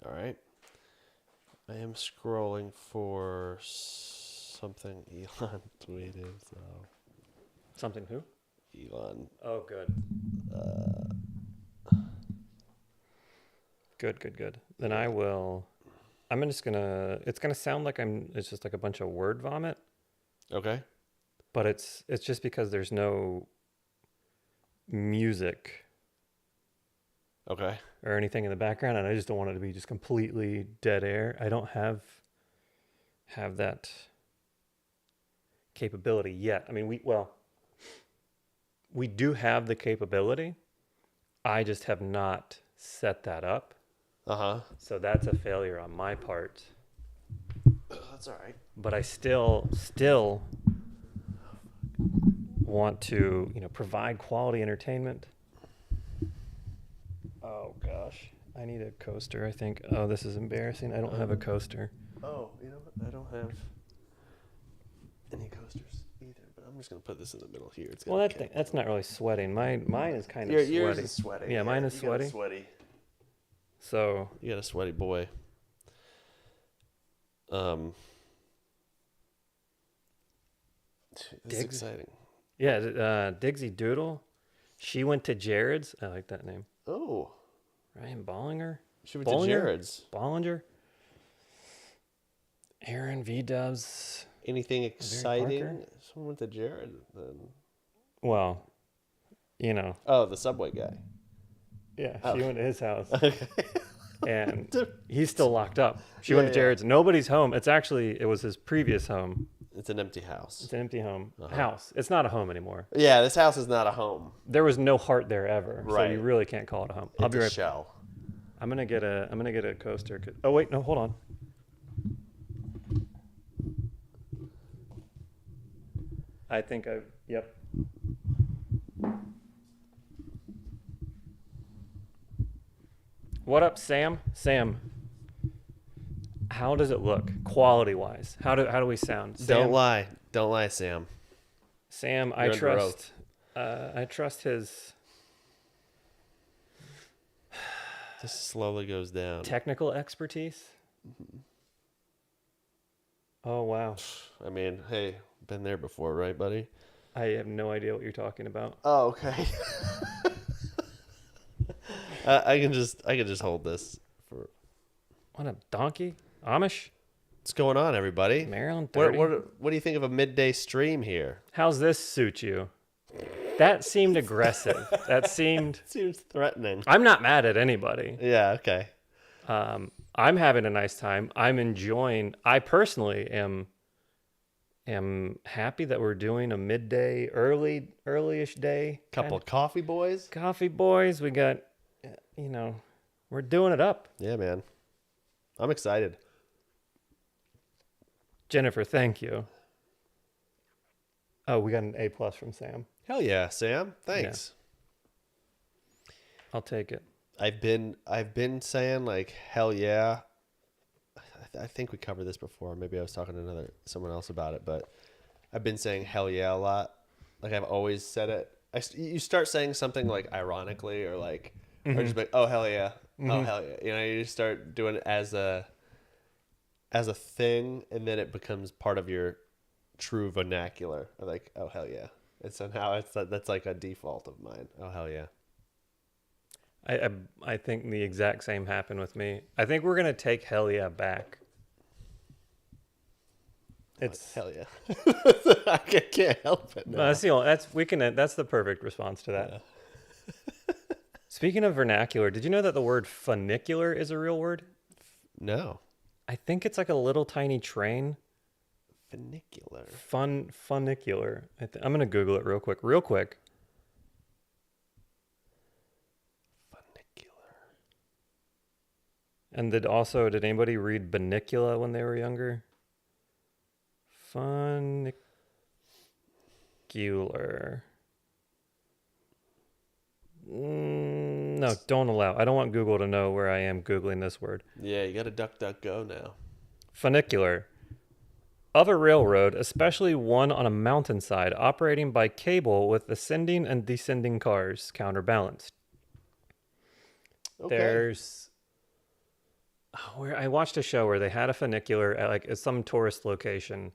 All right. I am scrolling for something Elon tweeted. So Something who? Elon. Oh, good. Good. Then I will. I'm just gonna. It's gonna sound like It's just like a bunch of word vomit, Okay. but it's just because there's no music Okay. or anything in the background, and I just don't want it to be just completely dead air. I don't have that capability yet. I mean, we do have the capability. I just have not set that up. Uh-huh. So that's a failure on my part. That's all right. But I still want to, provide quality entertainment. Oh gosh, I need a coaster, I think. Oh, this is embarrassing. I don't have a coaster. Oh, you know what? I don't have any coasters either, but I'm just going to put this in the middle here. That's not really sweating. Mine is kind of sweaty. Yours is sweating. Yeah, mine is you sweaty. Got a sweaty. So You got a sweaty boy. This is exciting. yeah, Digsy Doodle. She went to Jared's. I like that name. Oh. Ryan Bollinger. She went to Jared's. Bollinger. Aaron V Dubs. Anything exciting? Someone went to Jared then. Well, Oh, the Subway guy. Yeah, Oh. she went to his house. Okay. And he's still locked up. She went to Jared's. Nobody's home. It was his previous home. It's an empty house. It's an empty home. House. It's not a home anymore. Yeah, this house is not a home. There was no heart there ever. Right. So you really can't call it a home. I'll be It's a right. shell. I'm gonna get a coaster. Oh wait, no, hold on. I think yep. What up, Sam? Sam, how does it look quality-wise? How do we sound? Don't lie, Sam. Sam, You're under oath. I trust his This slowly goes down. technical expertise. Oh wow, I mean, hey, been there before, right, buddy? I have no idea what you're talking about. Oh, okay. I can just hold this for. What a donkey, Amish, What's going on, everybody? Maryland. What 30. what do you think of a midday stream here? How's this suit you? That seemed aggressive. That seemed. Seems threatening. I'm not mad at anybody. Yeah. Okay. I'm having a nice time. I'm enjoying. I personally am happy that we're doing a midday, early-ish day. Couple of coffee boys. Coffee boys. We got, we're doing it up. Yeah, man. I'm excited. Jennifer, thank you. Oh, we got an A+ from Sam. Hell yeah, Sam. Thanks. I'll take it. I've been saying like hell yeah. I think we covered this before. Maybe I was talking to someone else about it, but I've been saying hell yeah a lot. Like I've always said it. You start saying something like ironically or like or just like oh hell yeah, oh hell yeah. You just start doing it as a thing, and then it becomes part of your true vernacular. Like oh hell yeah. And so now that's like a default of mine. Oh hell yeah. I think the exact same happened with me. I think we're gonna take hell yeah back. It's hell yeah. I can't help it. No. That's the perfect response to that. Yeah. Speaking of vernacular, did you know that the word funicular is a real word? No. I think it's like a little tiny train. Funicular. Funicular. I'm gonna Google it real quick. Funicular. And did anybody read Banicula when they were younger? Funicular. No, don't allow. I don't want Google to know where I am Googling this word. Yeah, you got to DuckDuckGo now. Funicular. Of a railroad, especially one on a mountainside, operating by cable with ascending and descending cars counterbalanced. Okay. There's where I watched a show where they had a funicular at like some tourist location,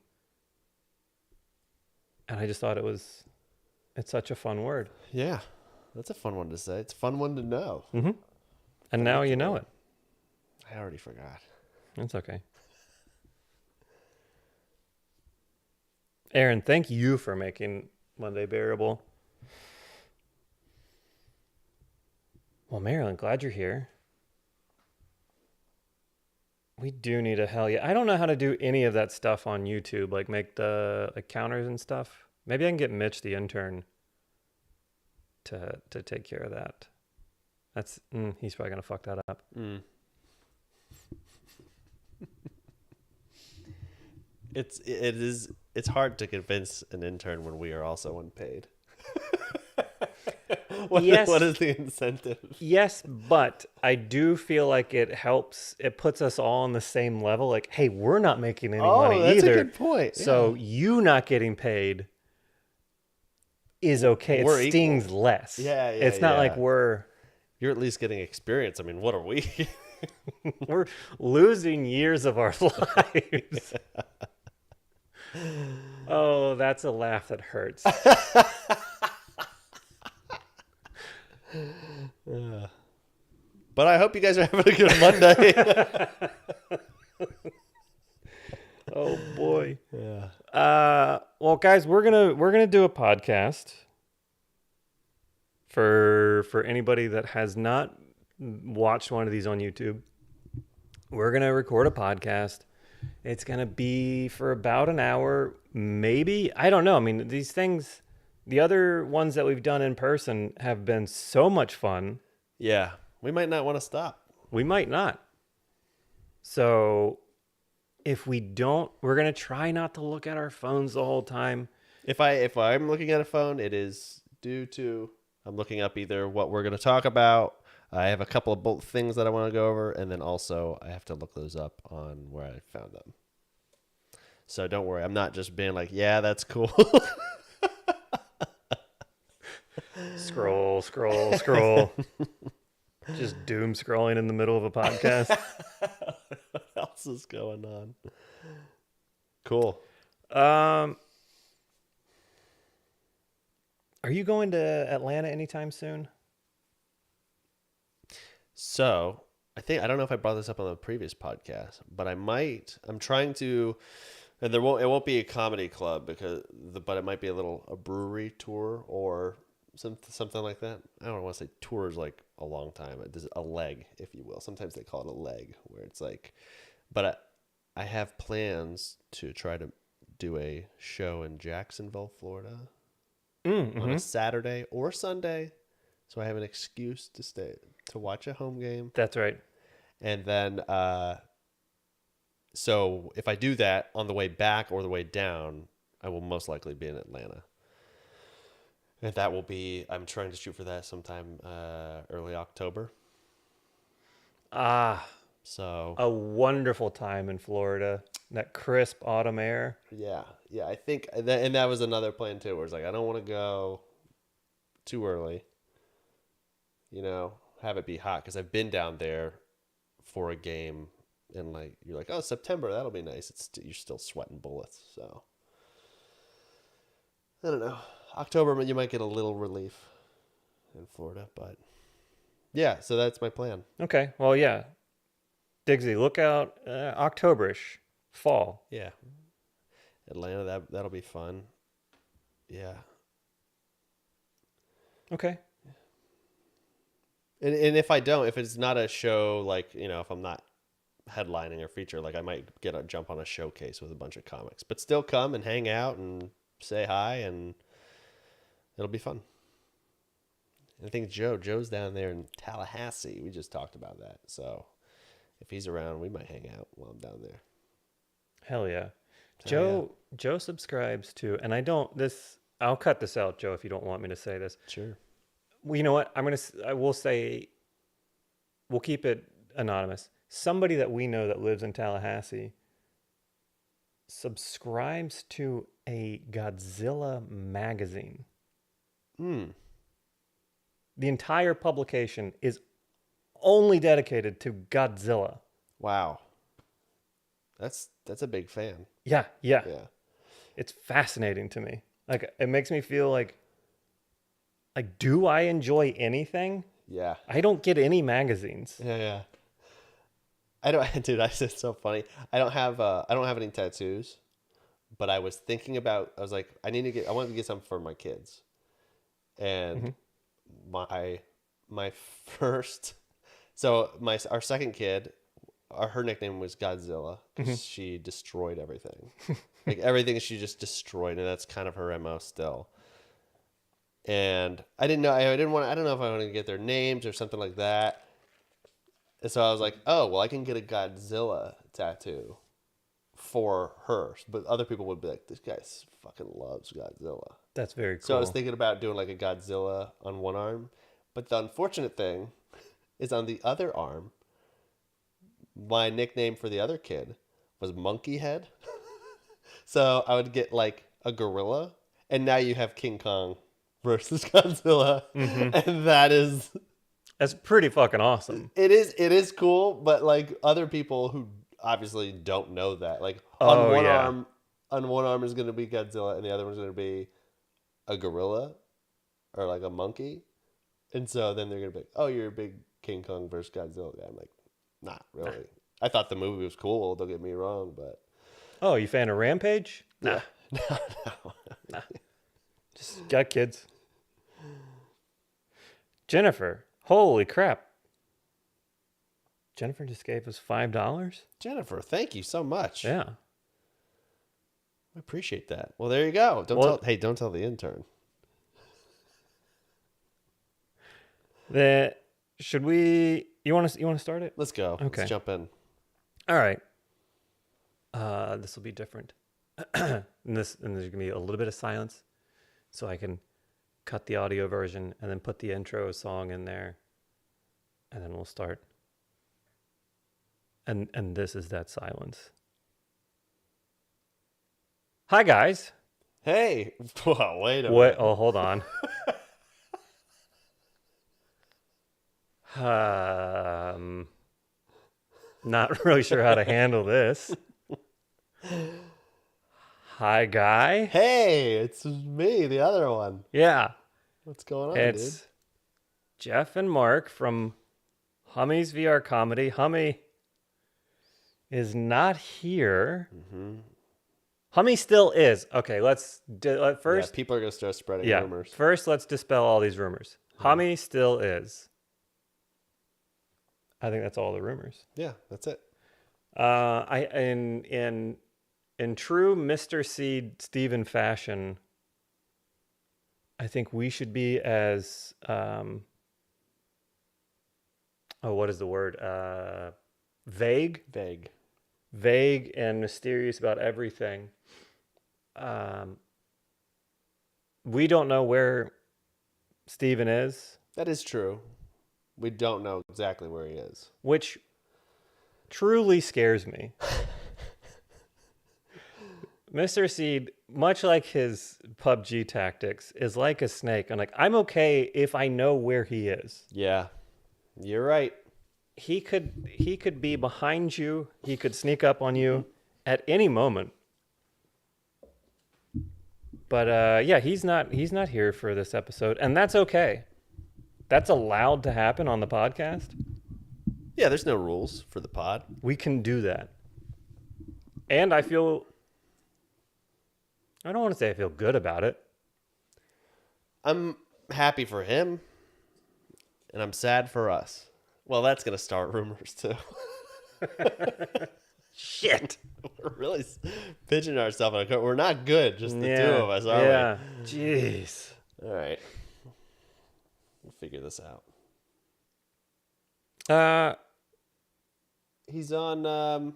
and I just thought it's such a fun word. Yeah, that's a fun one to say. It's a fun one to know. Mm-hmm. And now you know it. I already forgot. It's okay. Aaron, thank you for making Monday bearable. Well, Marilyn, glad you're here. We do need a hell yeah. I don't know how to do any of that stuff on YouTube, like make the like counters and stuff. Maybe I can get Mitch, the intern, to take care of that. That's he's probably gonna fuck that up. It's hard to convince an intern when we are also unpaid. What is the incentive? Yes, but I do feel like it helps. It puts us all on the same level. Like, hey, we're not making any money that's either. a good point. So you not getting paid is okay. We're it stings equal. less. Yeah, It's not like you're at least getting experience. I mean, what are we? we're losing years of our lives. Oh, that's a laugh that hurts. But I hope you guys are having a good Monday. Oh boy. Yeah. Well, guys, we're gonna do a podcast for anybody that has not watched one of these on YouTube. We're gonna record a podcast. It's gonna be for about an hour, maybe. I don't know. I mean, these things, the other ones that we've done in person have been so much fun. Yeah. We might not want to stop. We might not. So if we don't, we're going to try not to look at our phones the whole time. If I'm looking at a phone, it is due to I'm looking up either what we're going to talk about. I have a couple of bulk things that I want to go over, and then also I have to look those up on where I found them. So don't worry, I'm not just being like, yeah, that's cool. Scroll. Just doom scrolling in the middle of a podcast. What else is going on? Cool. Are you going to Atlanta anytime soon? So I don't know if I brought this up on the previous podcast, but I might. I'm trying to, and it won't be a comedy club but it might be a brewery tour or something like that. I don't want to say tour is like a long time. There's a leg, if you will. Sometimes they call it a leg, where it's like, but I have plans to try to do a show in Jacksonville, Florida on a Saturday or Sunday. So I have an excuse to stay to watch a home game. That's right. And then, so if I do that on the way back or the way down, I will most likely be in Atlanta. And that will be, I'm trying to shoot for that sometime early October. So a wonderful time in Florida. That crisp autumn air. Yeah. I think, and that was another plan too, where it's like, I don't want to go too early, have it be hot. Because I've been down there for a game and like, you're like, oh, September, that'll be nice. You're still sweating bullets. So I don't know. October, you might get a little relief in Florida, but yeah, so that's my plan. Okay. Well, yeah. Diggsy, look out Octoberish, fall. Yeah. Atlanta, that'll be fun. Yeah. Okay. And if it's not a show, like, if I'm not headlining or feature, like I might jump on a showcase with a bunch of comics, but still come and hang out and say hi, and it'll be fun. And I think Joe's down there in Tallahassee. We just talked about that. So if he's around, we might hang out while I'm down there. Hell yeah. Joe subscribes to, and I'll cut this out, Joe, if you don't want me to say this. Sure. Well, you know what? I will say, we'll keep it anonymous. Somebody that we know that lives in Tallahassee subscribes to a Godzilla magazine. The entire publication is only dedicated to Godzilla. Wow. That's a big fan. Yeah. Yeah. It's fascinating to me. Like, it makes me feel like, do I enjoy anything? Yeah. I don't get any magazines. Yeah. I don't, dude. It's so funny. I don't have any tattoos, but I was thinking about. I was like, I wanted to get something for my kids, and my first. So our second kid, her nickname was Godzilla because she destroyed everything, like everything she just destroyed, and that's kind of her MO still. And I didn't know. I don't know if I wanted to get their names or something like that. And so I was like, oh, well, I can get a Godzilla tattoo for her. But other people would be like, this guy fucking loves Godzilla. That's very cool. So I was thinking about doing like a Godzilla on one arm. But the unfortunate thing is on the other arm, my nickname for the other kid was Monkey Head. So I would get like a gorilla. And now you have King Kong versus Godzilla. And That's pretty fucking awesome. it is cool, but like other people who obviously don't know that, like on one arm is going to be Godzilla, and the other one's going to be a gorilla or like a monkey, and so then they're going to be, like, oh, you're a big King Kong versus Godzilla guy. I'm like, not really. I thought the movie was cool. Don't get me wrong, but Oh, you fan of Rampage? Nah. no. Just got kids. Jennifer. Holy crap. Jennifer just gave us $5? Jennifer, thank you so much. Yeah. I appreciate that. Well, there you go. Don't tell the intern. Should we? You want to start it? Let's go. Okay. Let's jump in. All right. This will be different. and there's gonna be a little bit of silence, so I can cut the audio version and then put the intro song in there, and then we'll start. And this is that silence. Hi guys. Hey. Well, wait a minute. What? Oh, hold on. Not really sure how to handle this. Hi, guy. Hey, it's me, the other one. Yeah, What's going on, it's dude? Jeff and Mark from Hummy's VR Comedy. Hummy is not here. Hummy still is. Okay, let's first. Yeah, people are gonna start spreading Yeah, rumors. first let's dispel all these rumors. Hummy still is. I think that's all the rumors. Yeah, that's it. In true Mr. Seed Steven fashion, I think we should be as what is the word? Vague and mysterious about everything. We don't know where Steven is, That is true. We don't know exactly where he is. which truly scares me. Mr. Seed, much like his PUBG tactics, is like a snake. I'm okay if I know where he is. Yeah, you're right. He could be behind you. He could sneak up on you at any moment. But yeah, he's not here for this episode, and that's okay. That's allowed to happen on the podcast. Yeah, there's no rules for the pod. We can do that. And I don't want to say I feel good about it. I'm happy for him, and I'm sad for us. Well, that's gonna start rumors too. Shit. We're really pitching ourselves. We're not good, just the two of us, are Yeah. Jeez. we? All right. We'll figure this out. He's on.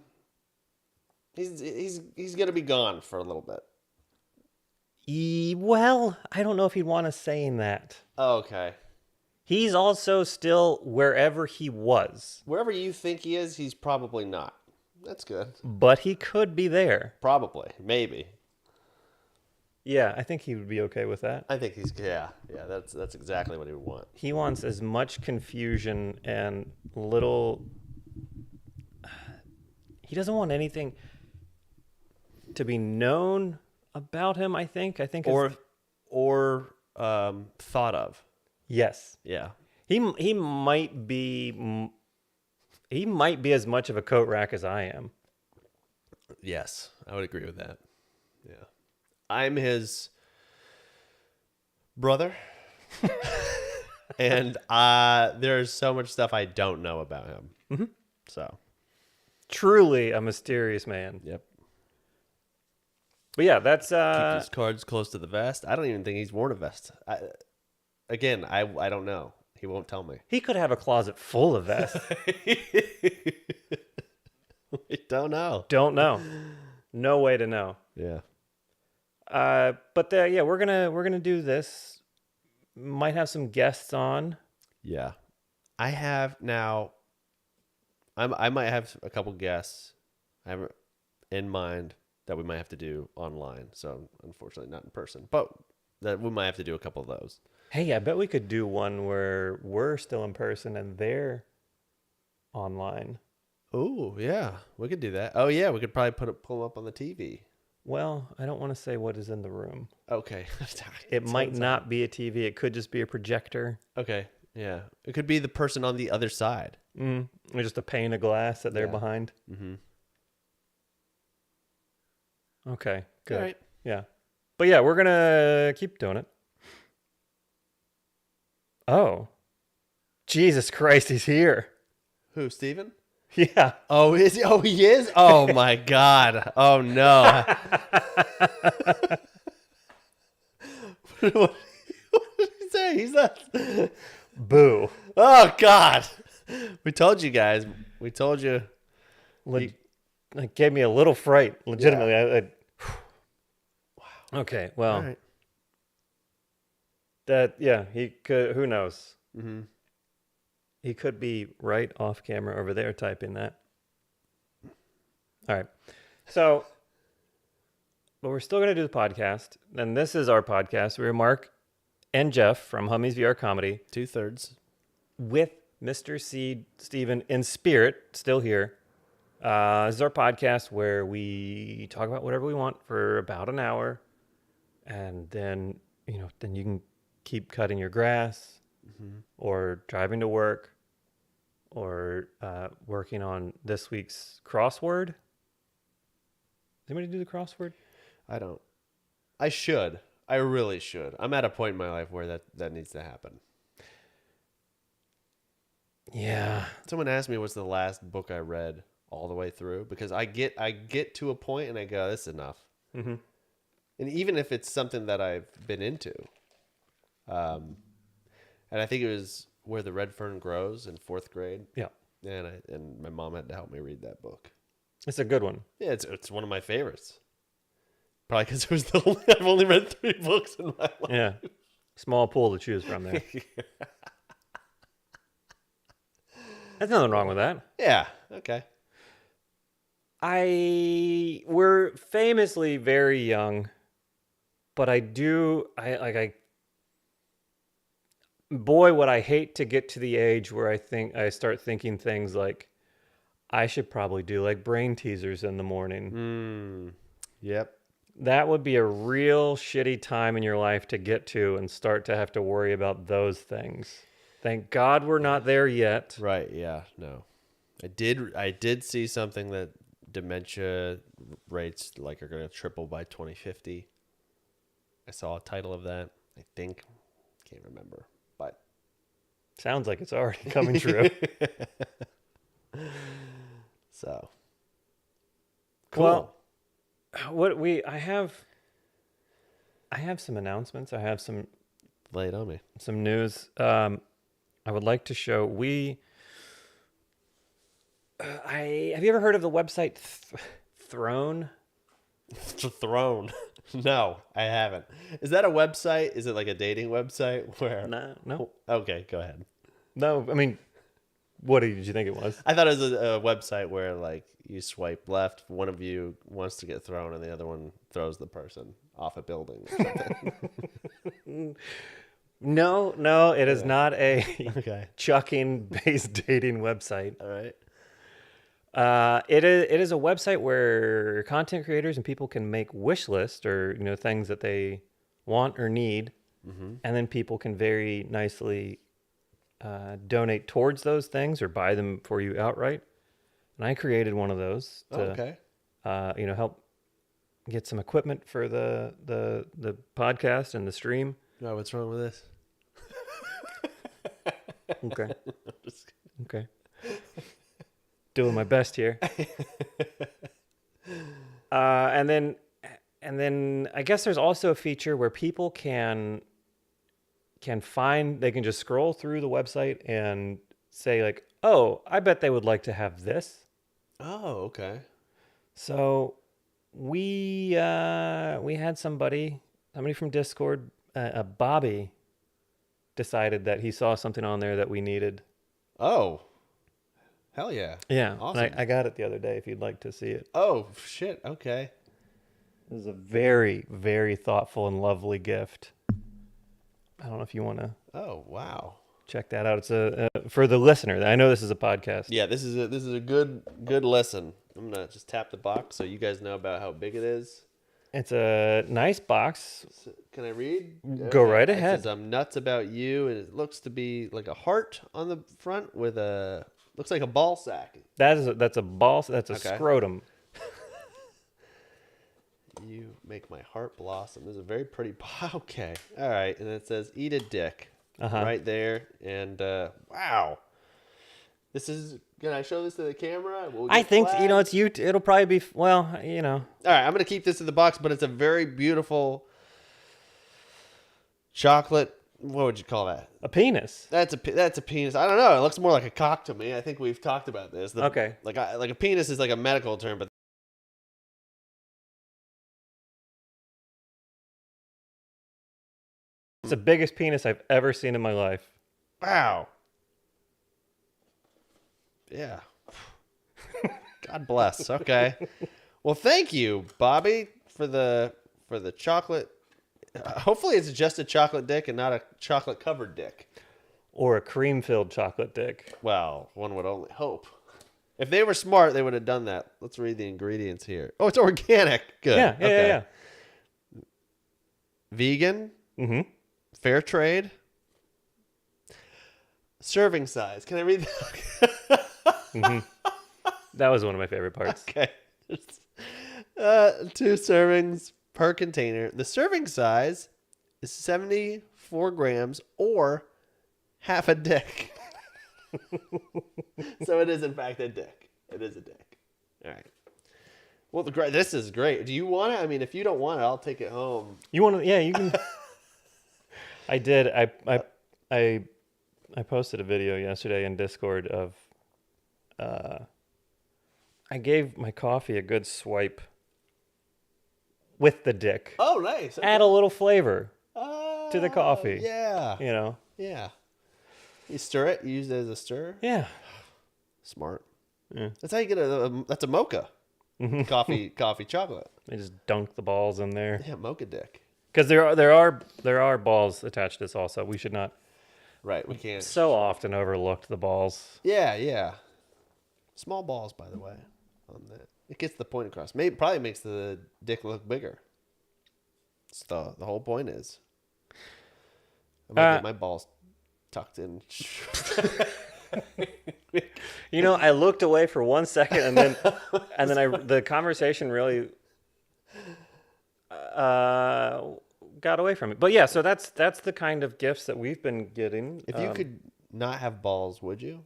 He's gonna be gone for a little bit. Well, I don't know if he'd want us saying that. Oh, okay. He's also still wherever he was, Wherever you think he is, he's probably not. That's good. but he could be there. Probably, maybe. Yeah, I think he would be okay with that. I think he's That's exactly what he would want. He wants as much confusion and little he doesn't want anything to be known about him. I think or thought of. yes, Yeah. he might be as much of a coat rack as I am. Yes, I would agree with that. Yeah. I'm his brother. And there's so much stuff I don't know about him. Mm-hmm. So, Truly a mysterious man. yep. But yeah, that's Keep his cards close to the vest. I don't even think he's worn a vest. I don't know. He won't tell me. he could have a closet full of vests. We don't know. Don't know. No way to know. Yeah. But yeah, we're gonna do this. Might have some guests on. Yeah. I have now. I might have a couple guests I have in mind that we might have to do online. So unfortunately, not in person, but that we might have to do a couple of those. Hey, I bet we could do one where we're still in person and they're online. Oh yeah, we could do that. Oh yeah, we could probably pull them up on the TV. Well, I don't want to say what is in the room. Okay. It might not be a TV. It could just be a projector. Okay. Yeah. It could be the person on the other side. Or just a pane of glass that they're Yeah. behind. Mm-hmm. Okay, good. All right. Yeah. But yeah, we're going to keep doing it. Oh. Jesus Christ, he's here. Who, Steven? Yeah. Oh, is he? Oh, he is? Oh, my God. Oh, no. What did he say? He's not. Boo. Oh, God. We told you guys. We told you. It gave me a little fright, legitimately. Wow. Okay, well. All right. He could, who knows? Mm-hmm. He could be right off camera over there typing that. All right. So, but we're still going to do the podcast. And this is our podcast. We're Mark and Jeff from Hummy's VR Comedy 2/3. with Mr. Steven in spirit, still here. This is our podcast where we talk about whatever we want for about an hour. And then, then you can keep cutting your grass. Mm-hmm. Or driving to work, or working on this week's crossword. Does anybody do the crossword? I don't. I should. I really should. I'm at a point in my life where that needs to happen. Yeah. Someone asked me what's the last book I read all the way through, because I get to a point and I go, this is enough. Mm-hmm. And even if it's something that I've been into, and I think it was Where the Red Fern Grows in 4th grade. Yeah. And my mom had to help me read that book. It's a good one. Yeah, it's one of my favorites. Probably because it was the only, I've only read 3 books in my life. Yeah. Small pool to choose from there. There's nothing wrong with that. Yeah. Okay. We're famously very young, but boy, would I hate to get to the age where I start thinking things like, I should probably do like brain teasers in the morning. Yep. That would be a real shitty time in your life to get to and start to have to worry about those things. Thank God we're not there yet. Right. Yeah. No. I did see something that dementia rates are going to triple by 2050. I saw a title of that. I think. Can't remember. But sounds like it's already coming true. So cool. Well, I have some announcements. I have some lay it on me. Some news. I would like to show have you ever heard of the website Throne? Throne. No, I haven't. Is that a website? Is it like a dating website where? No. Okay, go ahead. No, I mean, what did you think it was? I thought it was a website where like you swipe left, one of you wants to get thrown, and the other one throws the person off a building or something. No, it is not a Okay. chucking-based dating website. All right. It is a website where content creators and people can make wish lists or things that they want or need, and then people can very nicely donate towards those things or buy them for you outright. And I created one of those Oh, to okay. help get some equipment for the podcast and the stream. No, what's wrong with this? Okay. Okay. Doing my best here. And then I guess there's also a feature where people can find, they can just scroll through the website and say like, oh, I bet they would like to have this. Oh, okay. So we had somebody from Discord, Bobby, decided that he saw something on there that we needed. Oh, hell yeah. Yeah, Awesome. and I got it the other day if you'd like to see it. Oh, shit. Okay. It was a very, very thoughtful and lovely gift. I don't know if you want to Oh, wow. check that out. It's for the listener. I know this is a podcast. Yeah, this is a good lesson. I'm gonna just tap the box so you guys know about how big it is. It's a nice box. So, can I read? Go Okay. right It ahead. says, I'm nuts about you, and it looks to be like a heart on the front with looks like a ball sack. That's a ball. That's a Okay. scrotum. You make my heart blossom. There's a very pretty. Okay. All right. And it says, eat a dick. Right there. And wow. This is. Can I show this to the camera? Will we I get think flagged? it's you. It'll probably be All right. I'm going to keep this in the box, but it's a very beautiful chocolate. What would you call that? a penis. That's a penis. I don't know. It looks more like a cock to me. I think we've talked about this. Okay. Like a penis is like a medical term, but It's the biggest penis I've ever seen in my life. wow. Yeah. God bless. Okay. Well, thank you, Bobby, for the chocolate. Hopefully, it's just a chocolate dick and not a chocolate covered dick. Or a cream-filled chocolate dick. Well, one would only hope. If they were smart, they would have done that. Let's read the ingredients here. Oh, it's organic. Good. Yeah, Okay. yeah. Vegan. Mm-hmm. Fair trade. Serving size. Can I read that? Mm-hmm. That was one of my favorite parts. Okay. 2 servings per container. The serving size is 74 grams or half a dick. So it is, in fact, a dick. It is a dick. All right. Well, this is great. Do you want it? I mean, if you don't want it, I'll take it home. You want to? Yeah, you can. I did. I posted a video yesterday in Discord of. I gave my coffee a good swipe with the dick. Oh, nice. Okay. Add a little flavor to the coffee. Yeah. You know. Yeah. You stir it. You use it as a stir. Yeah. Smart. Yeah. That's how you get that's a mocha. Coffee chocolate. They just dunk the balls in there. Yeah, mocha dick. Because there are balls attached to this also. We should not Right, we can't. so often overlook the balls. Yeah. Small balls, by the way, on that. It gets the point across. Probably makes the dick look bigger. It's the whole point is. I might get my balls tucked in. I looked away for 1 second and then the conversation really got away from it. But yeah, so that's the kind of gifts that we've been getting. If you could not have balls, would you?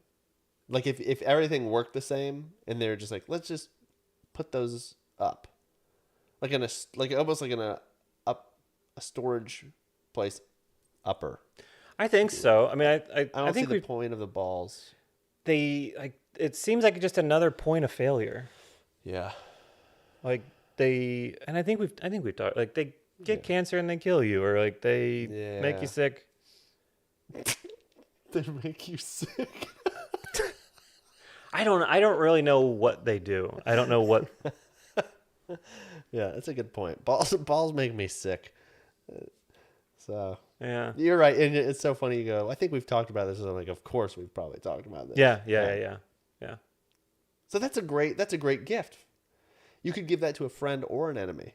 Like if everything worked the same and they're just like, let's just put those up, like almost like in a storage place upper. I think so. I mean, I don't think see the point of the balls. it seems like just another point of failure. Yeah. Like and I think we've talked, like they get cancer and they kill you, or like they make you sick. They make you sick. I don't really know what they do. I don't know what. Yeah, that's a good point. Balls make me sick. So Yeah. you're right, and it's so funny. You go, I think we've talked about this. And I'm like, of course we've probably talked about this. Yeah. So that's a great gift. You could give that to a friend or an enemy.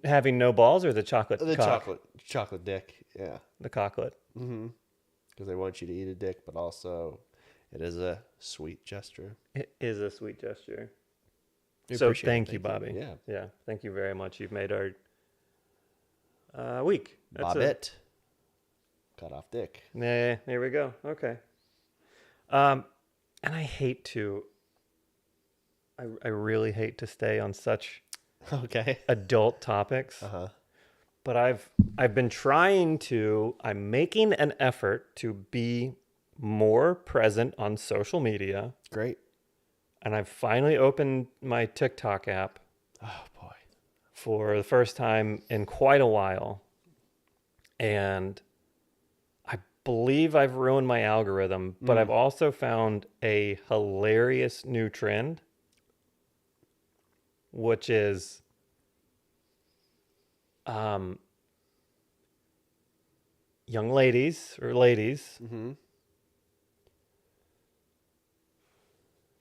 Having no balls or the chocolate The cock? chocolate dick. Yeah. The cocklet. Mm-hmm. Because they want you to eat a dick, but also it is a sweet gesture. It is a sweet gesture. We So appreciate it. thank you, Bobby. Yeah. Yeah. Thank you very much. You've made our week. Bobbit. Cut off dick. Nah, there we go. Okay. And I hate to. I really hate to stay on such Okay. adult topics. Uh-huh. But I've been trying to. I'm making an effort to be more present on social media, Great. and I've finally opened my TikTok app Oh, boy. for the first time in quite a while, and I believe I've ruined my algorithm. But I've also found a hilarious new trend, which is young ladies Mm-hmm.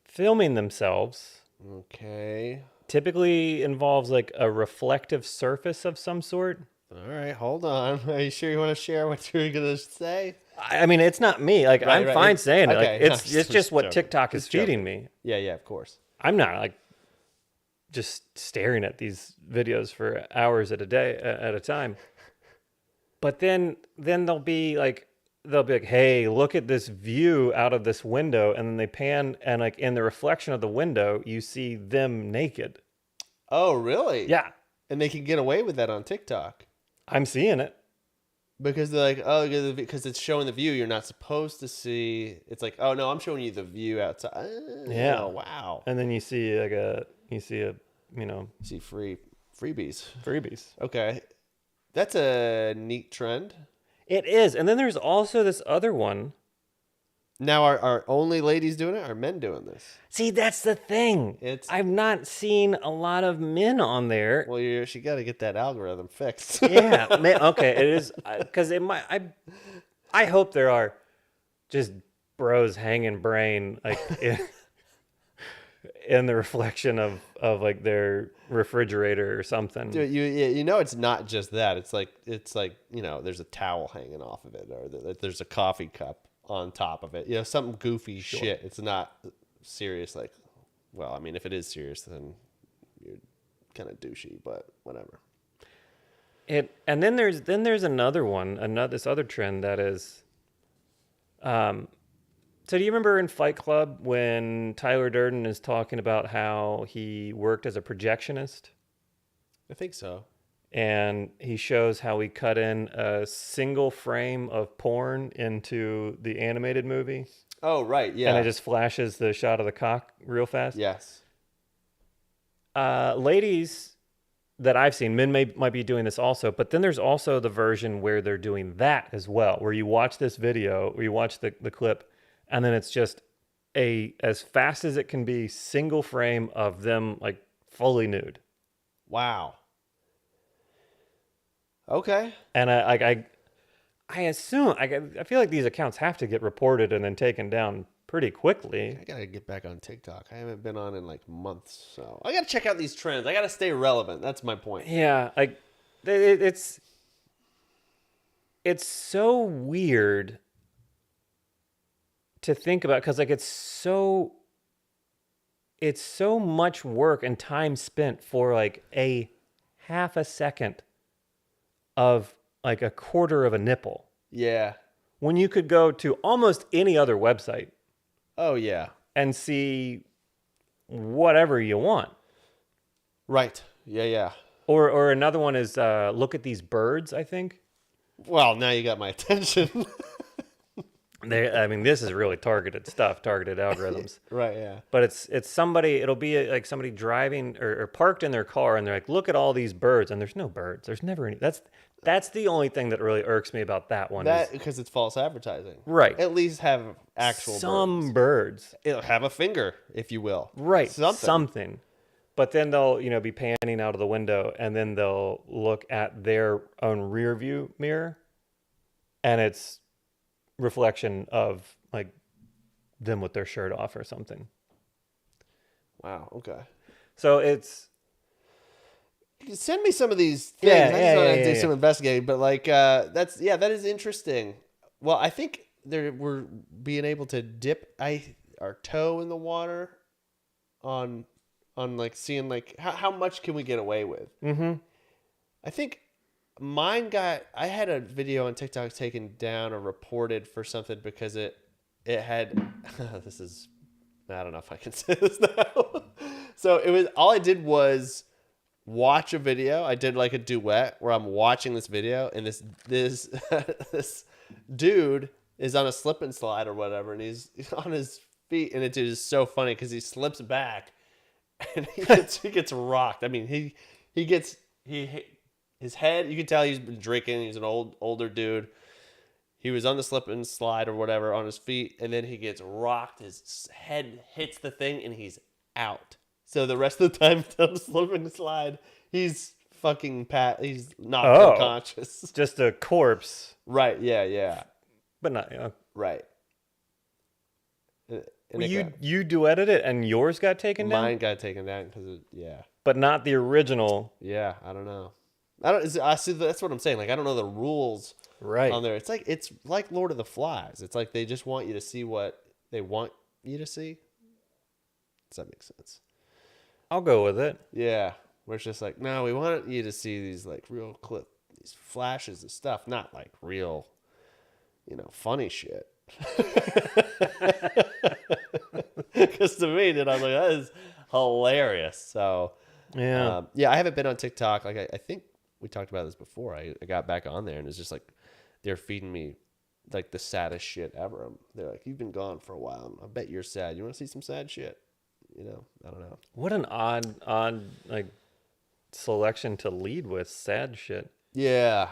filming themselves. Okay. Typically involves like a reflective surface of some sort. All right, hold on. Are you sure you want to share what you're going to say? I mean, it's not me. Like, Right, I'm right. fine saying it. Like, Okay, it's I'm it's just what joking. TikTok is Just feeding joking. me. Yeah, of course. I'm not like just staring at these videos for hours at a time. But then they'll be like, hey, look at this view out of this window, and then they pan, and like in the reflection of the window, you see them naked. Oh, really? Yeah, And they can get away with that on TikTok. I'm seeing it. Because they're like, oh, because it's showing the view you're not supposed to see. It's like, oh, no, I'm showing you the view outside. Yeah. Oh, wow. And then you see a See freebies. freebies. Okay. That's a neat trend. It is. And then there's also this other one. Now, are only ladies doing it? Or are men doing this? See, that's the thing. I've not seen a lot of men on there. Well, she got to get that algorithm fixed. Yeah. Okay. It is because it might. I hope there are just bros hanging brain like in the reflection of like their refrigerator or something. Dude, you know it's not just that. It's like there's a towel hanging off of it, or there's a coffee cup on top of it. Something goofy shit. It's not serious. Like, well, I mean, if it is serious, then you're kind of douchey, but whatever. And then there's another one, this other trend that is. So do you remember in Fight Club when Tyler Durden is talking about how he worked as a projectionist? I think so. And he shows how he cut in a single frame of porn into the animated movie. Oh, right. Yeah. And it just flashes the shot of the cock real fast. Yes. Ladies that I've seen, men might be doing this also, but then there's also the version where they're doing that as well, where you watch this video, or you watch the clip, and then it's just as fast as it can be, single frame of them like fully nude. Wow. Okay. And I assume I feel like these accounts have to get reported and then taken down pretty quickly. I gotta get back on TikTok. I haven't been on in like months, so I gotta check out these trends. I gotta stay relevant. That's my point. Yeah, like it's so weird to think about because like it's so much work and time spent for like a half a second of like a quarter of a nipple. Yeah. When you could go to almost any other website. Oh, yeah. And see whatever you want. Right. Yeah. Or another one is look at these birds, I think. Well, now you got my attention. This is really targeted stuff, targeted algorithms. Right, yeah. But it's somebody, it'll be like somebody driving or parked in their car and they're like, look at all these birds. And there's no birds. There's never any. That's the only thing that really irks me about that one. Because it's false advertising. Right. At least have actual some birds. It'll have a finger, if you will. Right. Something. But then they'll, be panning out of the window and then they'll look at their own rear view mirror and it's reflection of like them with their shirt off or something. Wow. Okay. So it's Send me some of these things. Yeah, I just yeah, want yeah, to do yeah, some yeah. investigating. But like, that is interesting. Well, I think we're being able to dip our toe in the water on like seeing like how much can we get away with. Mm-hmm. I think I had a video on TikTok taken down or reported for something because it had this is I don't know if I can say this now. So it was all I did was watch a video. I did like a duet where I'm watching this video and this this dude is on a slip and slide or whatever and he's on his feet and it is so funny because he slips back and he gets rocked. I mean he gets his head. You can tell he's been drinking. He's an older dude. He was on the slip and slide or whatever on his feet, and then he gets rocked. His head hits the thing, and he's out. So the rest of the time on the slip and slide, he's fucking he's knocked unconscious. Just a corpse, Right? Yeah. but not. Right. And You duetted it, and yours got taken down, mine got taken down because but not the original. yeah. I don't know. I see. That's what I'm saying. Like I don't know the rules Right. on there. It's like Lord of the Flies. It's like they just want you to see what they want you to see. Does that make sense? I'll go with it. Yeah. Where it's just like, no, we want you to see these like real these flashes of stuff, not like real, funny shit. Because to me, then I was like, that is hilarious. So, Yeah. I haven't been on TikTok. Like, I think we talked about this before. I got back on there and it's just like, they're feeding me like the saddest shit ever. They're like, you've been gone for a while. I bet you're sad. You want to see some sad shit? I don't know. What an odd like selection to lead with sad shit. Yeah.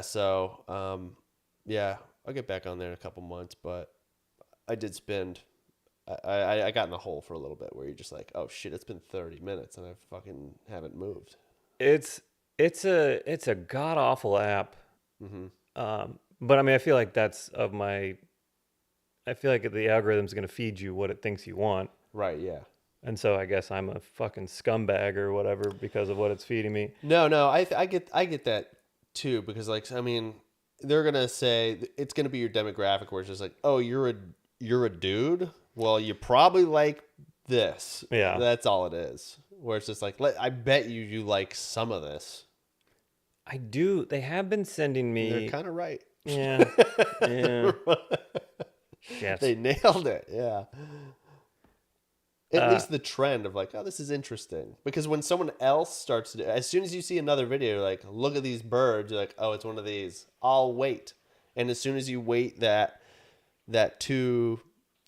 So, I'll get back on there in a couple months, but I did spend, I got in the hole for a little bit where you're just like, oh shit, it's been 30 minutes and I fucking haven't moved. It's a god awful app. Mm-hmm. But I mean, I feel like I feel like the algorithm's going to feed you what it thinks you want. Right. Yeah. And so I guess I'm a fucking scumbag or whatever because of what it's feeding me. No, I get that too, because like, I mean, they're going to say it's going to be your demographic where it's just like, oh, you're a dude. Well, you probably like this. Yeah. That's all it is. Where it's just like, I bet you like some of this. I do. They have been sending me. They're kind of right. Yeah. Yeah. Shit. They nailed it. Yeah. At least the trend of like, oh, this is interesting. Because when someone else starts to do, as soon as you see another video, you're like, look at these birds, you're like, oh, it's one of these. I'll wait. And as soon as you wait that 2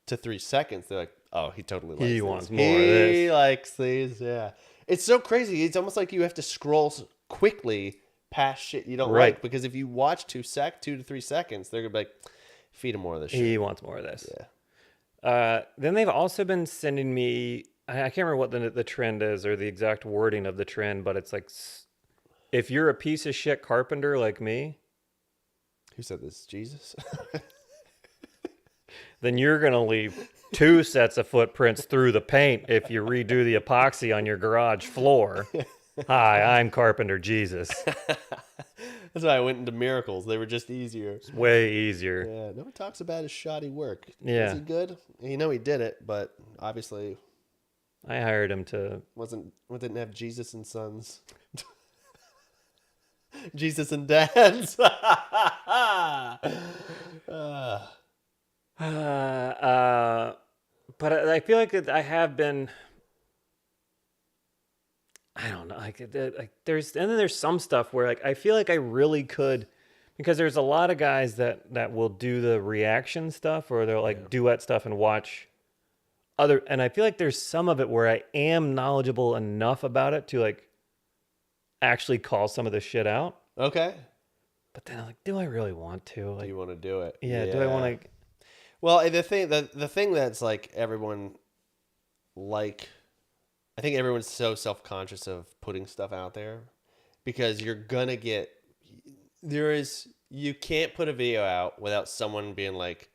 to 3 seconds, they're like, oh, he totally likes He these. wants more of this. He likes these, yeah. It's so crazy. It's almost like you have to scroll quickly past shit you don't Right. like. Because if you watch 2 to 3 seconds, they're going to be like, feed him more of this shit. He wants more of this. Yeah. Then they've also been sending me. I can't remember what the trend is or the exact wording of the trend, but it's like, if you're a piece of shit carpenter like me, Who said this? Jesus? then you're gonna leave 2 sets of footprints through the paint if you redo the epoxy on your garage floor. Hi, I'm Carpenter Jesus. That's why I went into miracles. They were just easier. It's way easier. Yeah, no one talks about his shoddy work. Yeah. Is he good? He did it, but obviously I hired him to. didn't have Jesus and sons. Jesus and dads. But I feel like I have been. I don't know. Like there's some stuff where like I feel like I really could, because there's a lot of guys that will do the reaction stuff or they'll like duet stuff and watch other, and I feel like there's some of it where I am knowledgeable enough about it to like actually call some of this shit out. Okay. But then I'm like, do I really want to? Do Like, you want to do it? yeah, do I want to? Well, the thing that's like everyone, like, I think everyone's so self-conscious of putting stuff out there because you're gonna get, you can't put a video out without someone being like,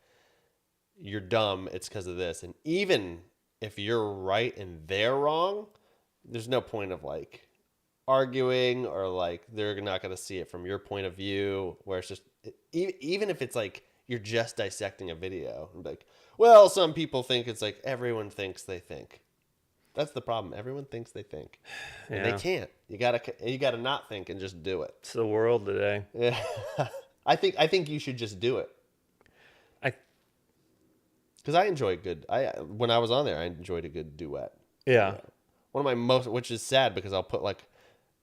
you're dumb, it's because of this. And even if you're right and they're wrong, there's no point of like arguing, or like they're not going to see it from your point of view, where it's just, even if it's like you're just dissecting a video and like, well, some people think, it's like everyone thinks they think. That's the problem. Everyone thinks they think, and they can't. You gotta not think and just do it. It's the world today. Yeah, I think you should just do it. Because I enjoy when I was on there, I enjoyed a good duet. Yeah. One of my most, which is sad because I'll put like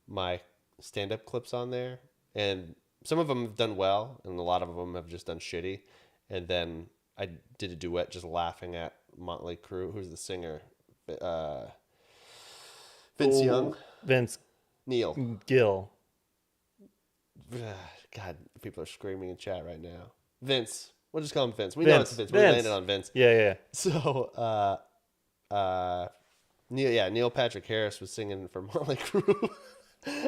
my stand-up clips on there, and some of them have done well, and a lot of them have just done shitty. And then I did a duet just laughing at Motley Crue. Who's the singer? Vince Young. Vince Neil. Gill. God, people are screaming in chat right now. Vince. We'll just call him Vince. We know it's Vince. We landed on Vince. Yeah. So, Neil Patrick Harris was singing for Motley Crue,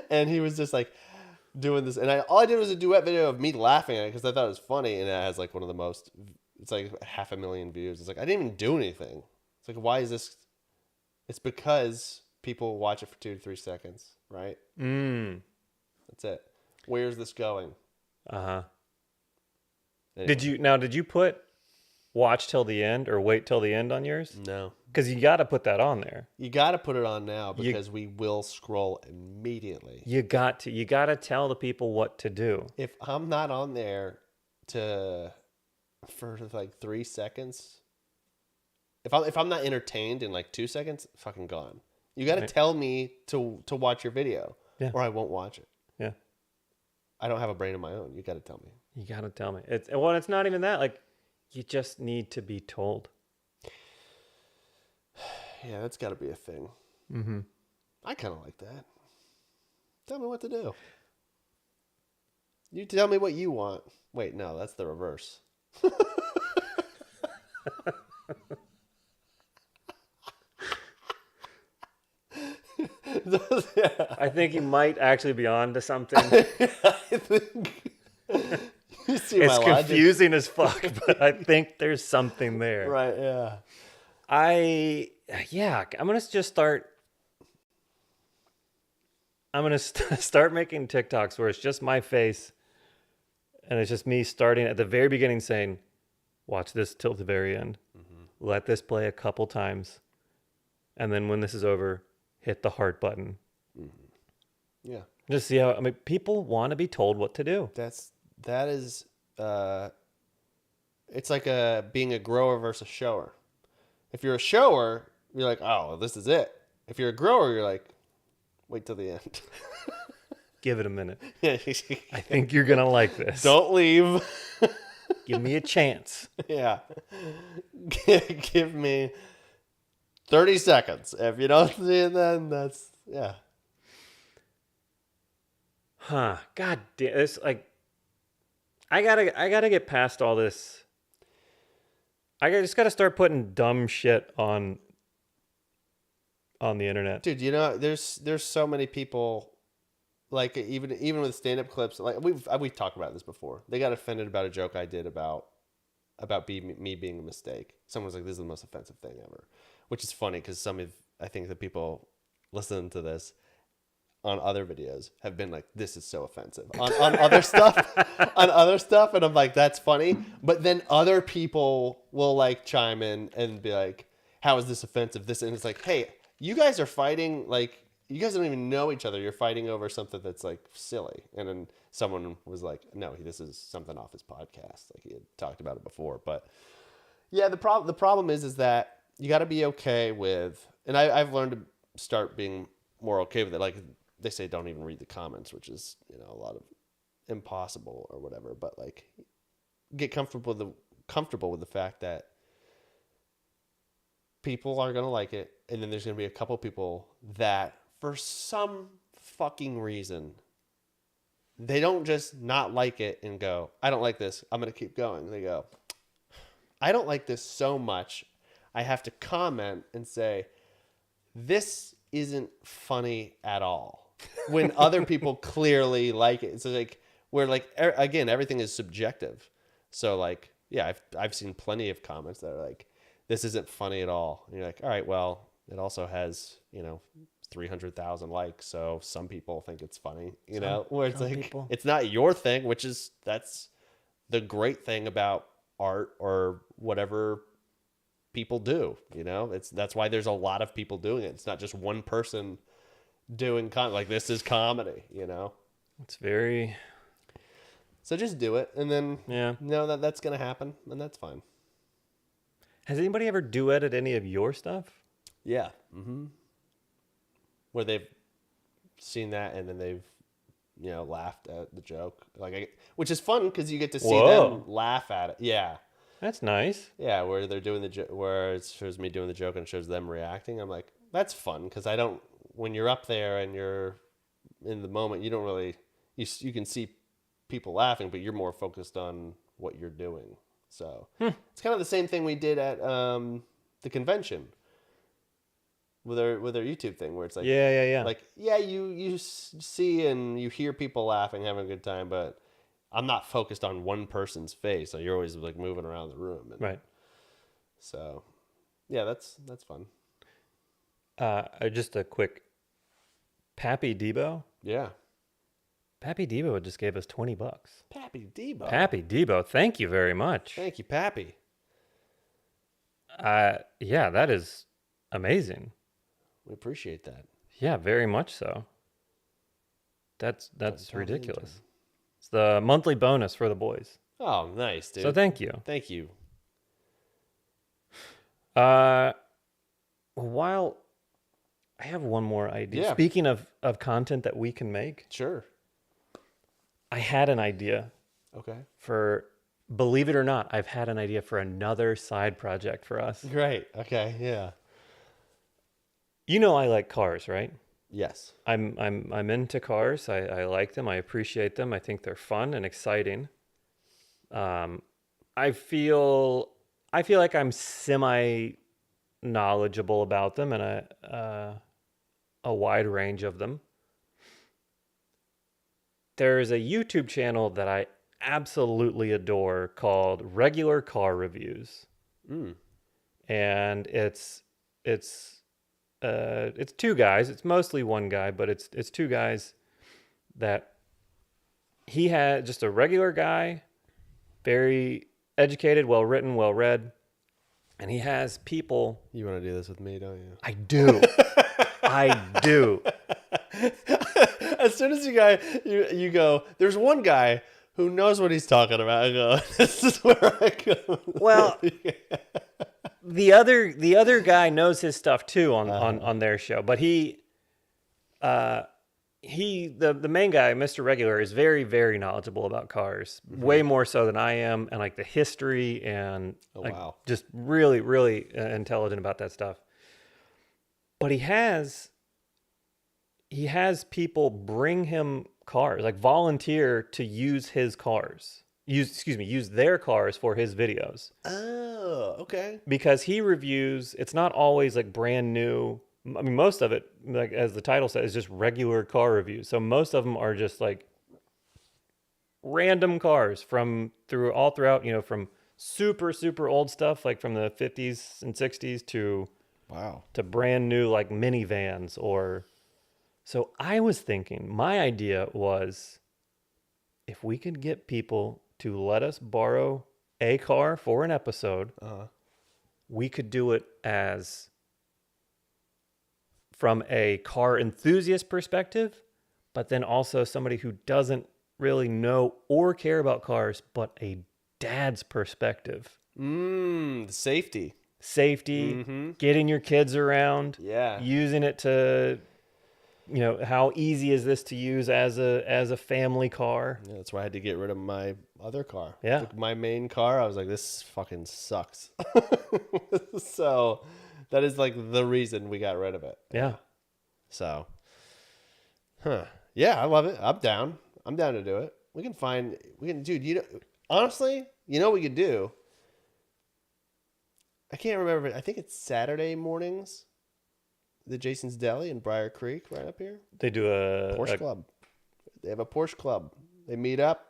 and he was just like doing this, and all I did was a duet video of me laughing at it because I thought it was funny, and it has like one of the most. It's like 500,000 views. It's like I didn't even do anything. It's like, why is this? It's because people watch it for 2 to 3 seconds, right? That's it. Where's this going? Anyway. Did you put watch till the end or wait till the end on yours? No. Because you got to put that on there. You got to put it on now because we will scroll immediately. You got to tell the people what to do. If I'm not on there for like 3 seconds, if I'm not entertained in like 2 seconds, fucking gone. You got to tell me to watch your video, or I won't watch it. Yeah. I don't have a brain of my own. You got to tell me. You got to tell me. It's not even that. Like, you just need to be told. Yeah, that's got to be a thing. Mm-hmm. I kind of like that. Tell me what to do. You tell me what you want. Wait, no, that's the reverse. I think you might actually be on to something. I think it's confusing as fuck, but I think there's something there. Right, yeah. I'm going to just start. I'm going to start making TikToks where it's just my face and it's just me starting at the very beginning saying, watch this till the very end. Mm-hmm. Let this play a couple times. And then when this is over, hit the heart button. Mm-hmm. Yeah. Just see how, people want to be told what to do. That is, it's like being a grower versus a shower. If you're a shower, you're like, oh, this is it. If you're a grower, you're like, wait till the end. Give it a minute. I think you're going to like this. Don't leave. Give me a chance. Yeah. Give me 30 seconds. If you don't see it, then that's, yeah. Huh. God damn. It's like, I gotta get past all this. I just gotta start putting dumb shit on the internet. Dude, you know, there's so many people, like even with stand-up clips, like we've talked about this before. They got offended about a joke I did about me being a mistake. Someone was like, this is the most offensive thing ever, which is funny because I think the people listening to this on other videos have been like, this is so offensive on other stuff. And I'm like, that's funny. But then other people will like chime in and be like, how is this offensive? And it's like, hey, you guys are fighting. Like, you guys don't even know each other. You're fighting over something that's like silly. And then someone was like, no, this is something off his podcast. Like he had talked about it before. But yeah, the problem is that you got to be okay with, and I've learned to start being more okay with it. Like, they say don't even read the comments, which is, you know, a lot of impossible or whatever. But like, get comfortable with the fact that people are gonna like it, and then there's gonna be a couple people that, for some fucking reason, they don't just not like it and go, I don't like this, I'm gonna keep going. They go, I don't like this so much, I have to comment and say, this isn't funny at all. When other people clearly like it. So like, where like, again, everything is subjective. So like, yeah, I've seen plenty of comments that are like, this isn't funny at all. And you're like, all right, well, it also has, 300,000 likes. So some people think it's funny, where it's some like, people. it's not your thing, that's the great thing about art or whatever people do, that's why there's a lot of people doing it. It's not just one person doing like this is comedy, It's very, so just do it. And then yeah. know that that's going to happen, and that's fine. Has anybody ever duetted any of your stuff? Yeah. Where they've seen that and then they've, laughed at the joke, which is fun because you get to see them laugh at it. Yeah. That's nice. Yeah. Where they're doing where it shows me doing the joke and it shows them reacting. I'm like, that's fun because when you're up there and you're in the moment, you don't really, you can see people laughing, but you're more focused on what you're doing. So it's kind of the same thing we did at the convention with our YouTube thing, where it's like, yeah. Like, yeah, you see and you hear people laughing, having a good time, but I'm not focused on one person's face. So you're always like moving around the room. Right. So, yeah, that's fun. Just a quick, Pappy Debo. Yeah. Pappy Debo just gave us $20. Pappy Debo. Pappy Debo, thank you very much. Thank you, Pappy. Yeah, that is amazing. We appreciate that. Yeah, very much so. That's ridiculous. It's the monthly bonus for the boys. Oh, nice, dude. So thank you. Thank you. While I have one more idea. Yeah. Speaking of content that we can make. Sure. I had an idea Okay. believe it or not, I've had an idea for another side project for us. Great. Okay. Yeah. I like cars, right? Yes. I'm into cars. I like them. I appreciate them. I think they're fun and exciting. I feel like I'm semi knowledgeable about them and a wide range of them. There's a YouTube channel that I absolutely adore called Regular Car Reviews. And it's two guys. It's mostly one guy, but it's two guys that he had, just a regular guy, very educated, well written, well read, and he has people. You want to do this with me, don't you? I do. I do. As soon as you go, there's one guy who knows what he's talking about. I go, this is where I go. Well, the other guy knows his stuff too on their show, but the main guy, Mr. Regular, is very, very knowledgeable about cars, way more so than I am, and like the history and just really, really intelligent about that stuff. But he has people bring him cars, like volunteer to use his cars. Use their cars for his videos. Oh, okay. Because he reviews, it's not always like brand new. I mean, most of it, like as the title says, is just regular car reviews. So most of them are just like random cars from throughout, from super, super old stuff, like from the 50s and 60s to brand new like minivans or. So I was thinking, my idea was if we could get people to let us borrow a car for an episode, we could do it as from a car enthusiast perspective, but then also somebody who doesn't really know or care about cars, but a dad's perspective. Safety, getting your kids around, using it to... how easy is this to use as a family car? Yeah, that's why I had to get rid of my other car. Yeah. My main car, I was like, this fucking sucks. So that is like the reason we got rid of it. Yeah. So, yeah, I love it. I'm down to do it. Dude, honestly, what we could do? I can't remember. I think it's Saturday mornings. The Jason's Deli in Briar Creek, right up here. They do a Porsche Club. They have a Porsche Club. They meet up.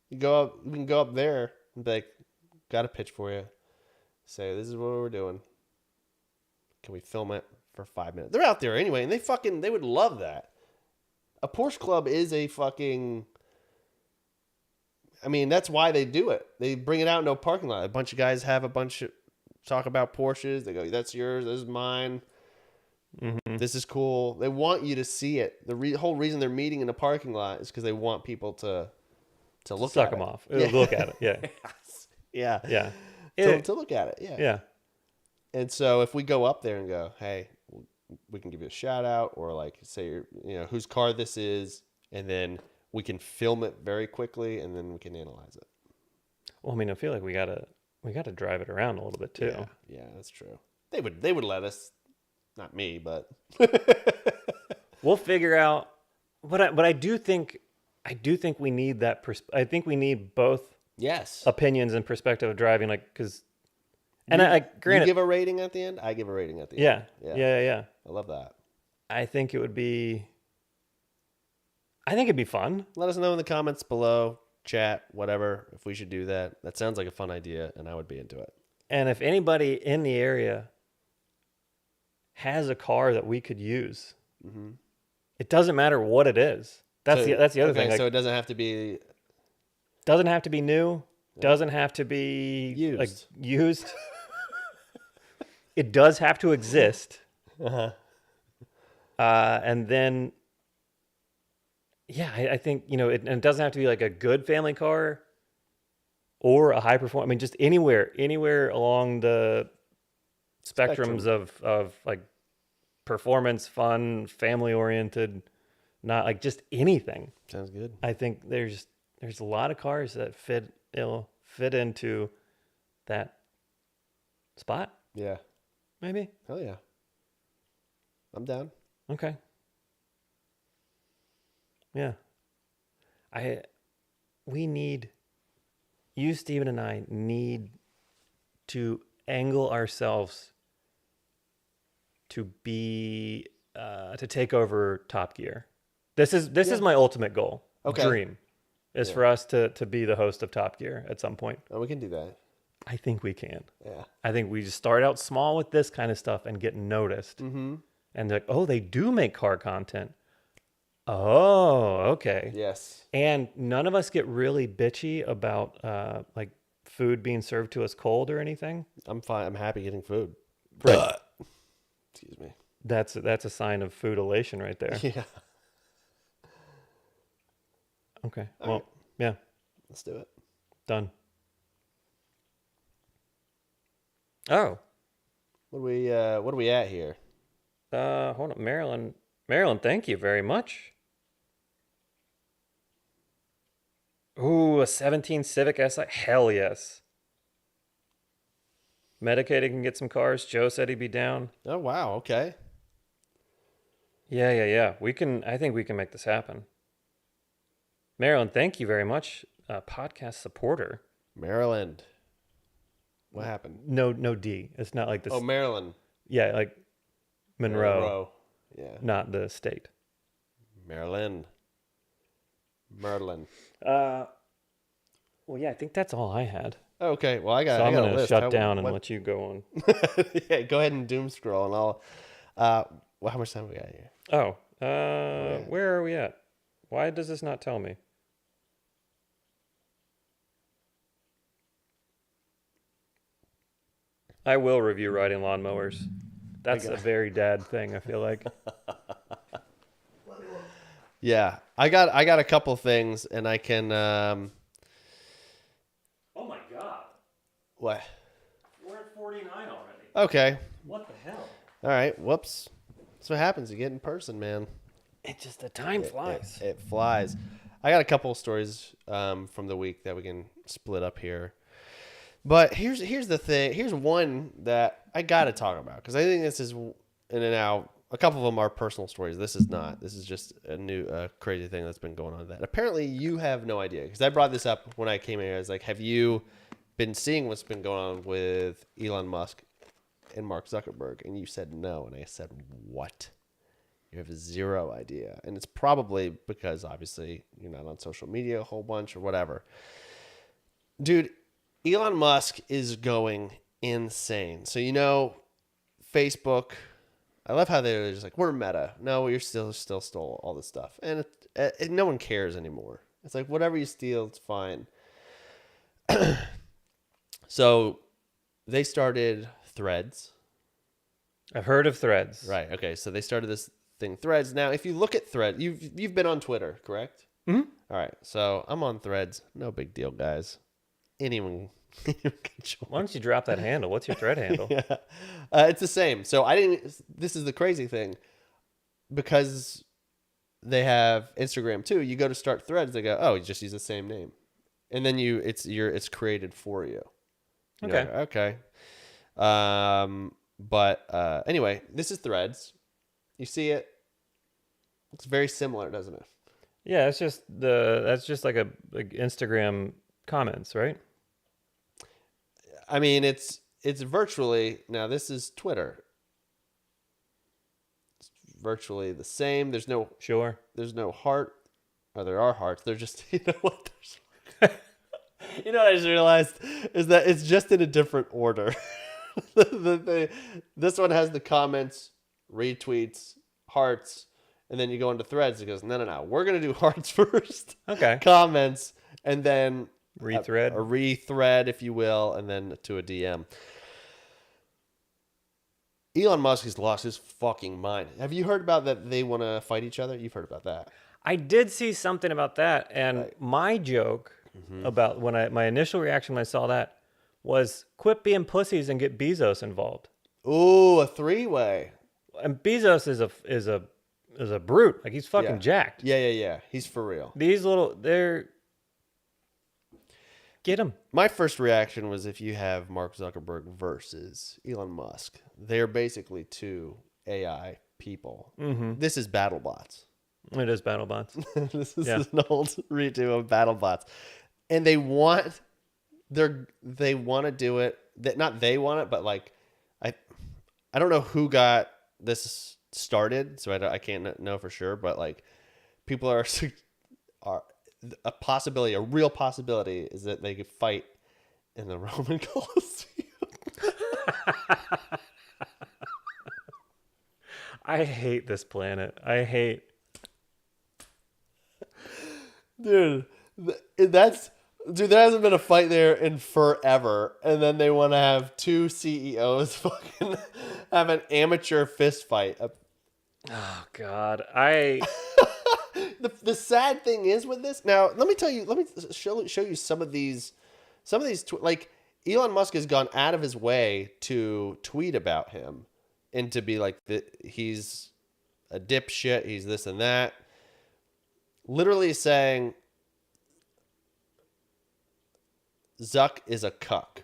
You can go up there and be like, got a pitch for you. Say, this is what we're doing. Can we film it for 5 minutes? They're out there anyway, and they would love that. A Porsche club is a fucking... I mean, that's why they do it. They bring it out into a parking lot. A bunch of guys have a bunch of... Talk about Porsches. They go, that's yours, this is mine. Mm-hmm. This is cool. They want you to see it. The whole reason they're meeting in a parking lot is because they want people to look Suck at them it. off. Yeah. Look at it. Yeah. Yeah. Yeah. To look at it. Yeah. Yeah. And so if we go up there and go, hey, we can give you a shout out, or like say, whose car this is, and then we can film it very quickly, and then we can analyze it. Well, I mean, I feel like we gotta drive it around a little bit too. Yeah, that's true. They would let us. Not me, but we'll figure out. But I do think we need that. I think we need both. Yes. Opinions and perspective of driving, like, because. And granted, you give a rating at the end. I give a rating at the end. Yeah. I love that. I think it'd be fun. Let us know in the comments below, chat, whatever, if we should do that. That sounds like a fun idea, and I would be into it. And if anybody in the area has a car that we could use, it doesn't matter what it is. That's the other thing. Like, so it doesn't have to be. Doesn't have to be new. Doesn't have to be used. It does have to exist. And then, I think, it doesn't have to be like a good family car or a high performance. I mean, just anywhere along the spectrums of like performance, fun, family oriented, not like just anything. Sounds good. I think there's a lot of cars that fit into that spot. Yeah. Maybe. Hell yeah. I'm down. Okay. Yeah. You, Steven, and I need to angle ourselves to be to take over Top Gear. This is my ultimate goal. Okay. Dream is for us to be the host of Top Gear at some point. Oh, we can do that. I think we can. Yeah. I think we just start out small with this kind of stuff and get noticed. Mm-hmm. And they're like, oh, they do make car content. Oh, okay. Yes. And none of us get really bitchy about like food being served to us cold or anything. I'm fine. I'm happy getting food. Right. Excuse me. That's a sign of food elation right there. Yeah. Okay. Well, right. Yeah. Let's do it. Done. Oh. What are we at here? Hold on, Maryland. Maryland, thank you very much. Ooh, a 17 Civic SI. Hell yes. Medicated can get some cars. Joe said he'd be down. Oh wow, okay. Yeah. I think we can make this happen. Maryland, thank you very much. Podcast supporter. Maryland. What happened? No D. It's not like this. Oh, Maryland. Yeah, like Monroe. Yeah. Not the state. Maryland. Merlin. Well, yeah, I think that's all I had. Okay, well, I'm going to shut down and let you go on. Yeah, go ahead and doom scroll, and I'll... how much time we got here? Oh, where are we at? Why does this not tell me? I will review riding lawnmowers. That's a very dad thing, I feel like. Yeah, I got a couple things, and I can... Oh my god. What? We're at 49 already. Okay. What the hell? All right, whoops. That's what happens. You get in person, man. The time flies. It flies. I got a couple of stories from the week that we can split up here. But here's the thing. Here's one that I got to talk about, because I think this is in and out. A couple of them are personal stories. This is not. This is just a new crazy thing that's been going on. That apparently you have no idea, because I brought this up when I came here. I was like, have you been seeing what's been going on with Elon Musk and Mark Zuckerberg? And you said no. And I said, what? You have zero idea. And it's probably because, obviously, you're not on social media a whole bunch or whatever. Dude, Elon Musk is going insane. So, Facebook, I love how they're just like, we're Meta. No, you're still stole all this stuff. And no one cares anymore. It's like, whatever you steal, it's fine. So they started Threads. I've heard of Threads. Right. Okay. So they started this thing, Threads. Now, if you look at Threads, you've been on Twitter, correct? Mm-hmm. All right. So I'm on Threads. No big deal, guys. Anyone can join. Why don't you drop that handle? What's your thread handle? Yeah. It's the same. So this is the crazy thing. Because they have Instagram too, you go to start Threads, they go, oh, you just use the same name. And then it's created for you. Okay. Okay. But anyway, this is Threads. You see it. It's very similar, doesn't it? Yeah, that's just like Instagram comments, right? I mean, it's virtually, now this is Twitter. It's virtually the same. There's no heart. Or there are hearts. They're just, you know what? You know what I just realized is that it's just in a different order. This one has the comments, retweets, hearts, and then you go into Threads. It goes, no. We're going to do hearts first. Okay. Comments, and then Rethread. a rethread, if you will, and then to a DM. Elon Musk has lost his fucking mind. Have you heard about that they want to fight each other? You've heard about that. I did see something about that, and Right. my joke about my initial reaction when I saw that was quit being pussies and get Bezos involved. Ooh, a three-way. And Bezos is a brute. Like he's fucking Yeah. jacked. Yeah. He's for real. These get him. My first reaction was if you have Mark Zuckerberg versus Elon Musk, they're basically two AI people. Mm-hmm. This is BattleBots. It is BattleBots. This is Yeah. an old redo of BattleBots, and they want to do it. That not they want it, but like I don't know who got this started, so I can't know for sure. But like people are a possibility, a real possibility, is that they could fight in the Roman Colosseum. I hate this planet. I hate. Dude, there hasn't been a fight there in forever, and then they want to have two CEOs fucking have an amateur fist fight. Oh God. The sad thing is with this. Now, let me show you some of these like Elon Musk has gone out of his way to tweet about him and to be like he's a dipshit, he's this and that. Literally saying Zuck is a cuck.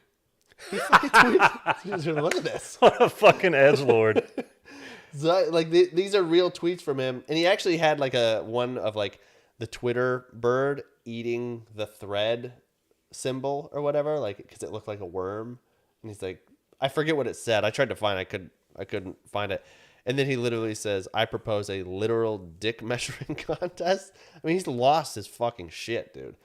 He fucking tweets. Look at this. What a fucking edgelord. Zuck, like these are real tweets from him, and he actually had like one of like the Twitter bird eating the thread symbol or whatever, like because it looked like a worm, and he's like, I forget what it said. I tried to find, I couldn't find it. And then he literally says, I propose a literal dick measuring contest. I mean, he's lost his fucking shit, dude.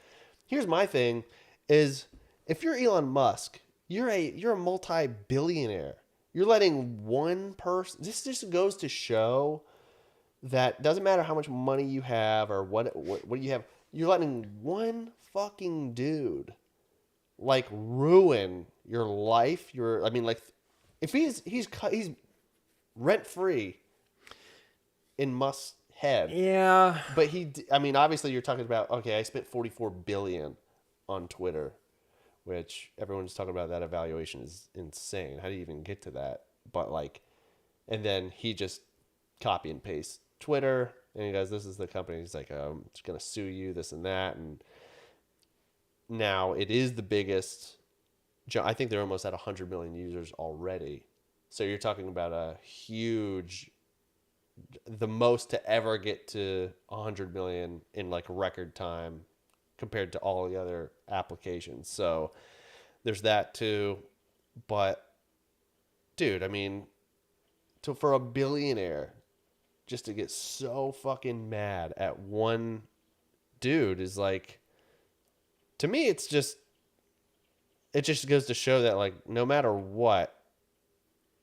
Here's my thing is if you're Elon Musk, you're a multi-billionaire. You're letting one person, this just goes to show that doesn't matter how much money you have or what you have, you're letting one fucking dude like ruin your life. If he's rent free in Musk's head. Yeah. But obviously you're talking about, okay, I spent $44 billion on Twitter, which everyone's talking about. That evaluation is insane. How do you even get to that? But like, and then he just copy and paste Twitter and he goes, this is the company. He's like, I'm just going to sue you, this and that. And now it is the biggest. I think they're almost at 100 million users already. So you're talking about a huge, the most to ever get to 100 million in like record time compared to all the other applications. So there's that too. But dude, I mean, for a billionaire just to get so fucking mad at one dude is like, to me, it's just, it just goes to show that like no matter what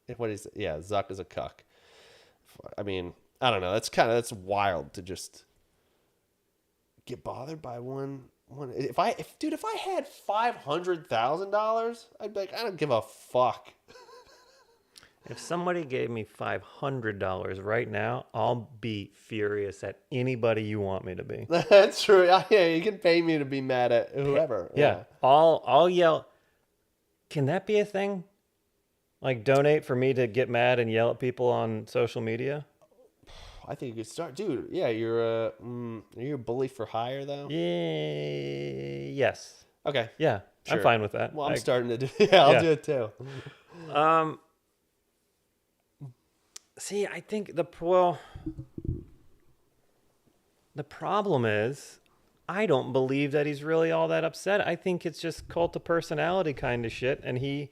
is Zuck is a cuck. I mean, I don't know. That's wild to just get bothered by one. If I had $500,000, I'd be like, I don't give a fuck. If somebody gave me $500 right now, I'll be furious at anybody you want me to be. That's true. Yeah, you can pay me to be mad at whoever. Yeah. I'll yell. Can that be a thing? Like donate for me to get mad and yell at people on social media? I think you could start, dude. Yeah, are you a bully for hire though? Yeah. Yes. Okay. Yeah. Sure. I'm fine with that. Well, I'm starting to do. Yeah, I'll do it too. See, I think the problem is, I don't believe that he's really all that upset. I think it's just cult of personality kind of shit, and he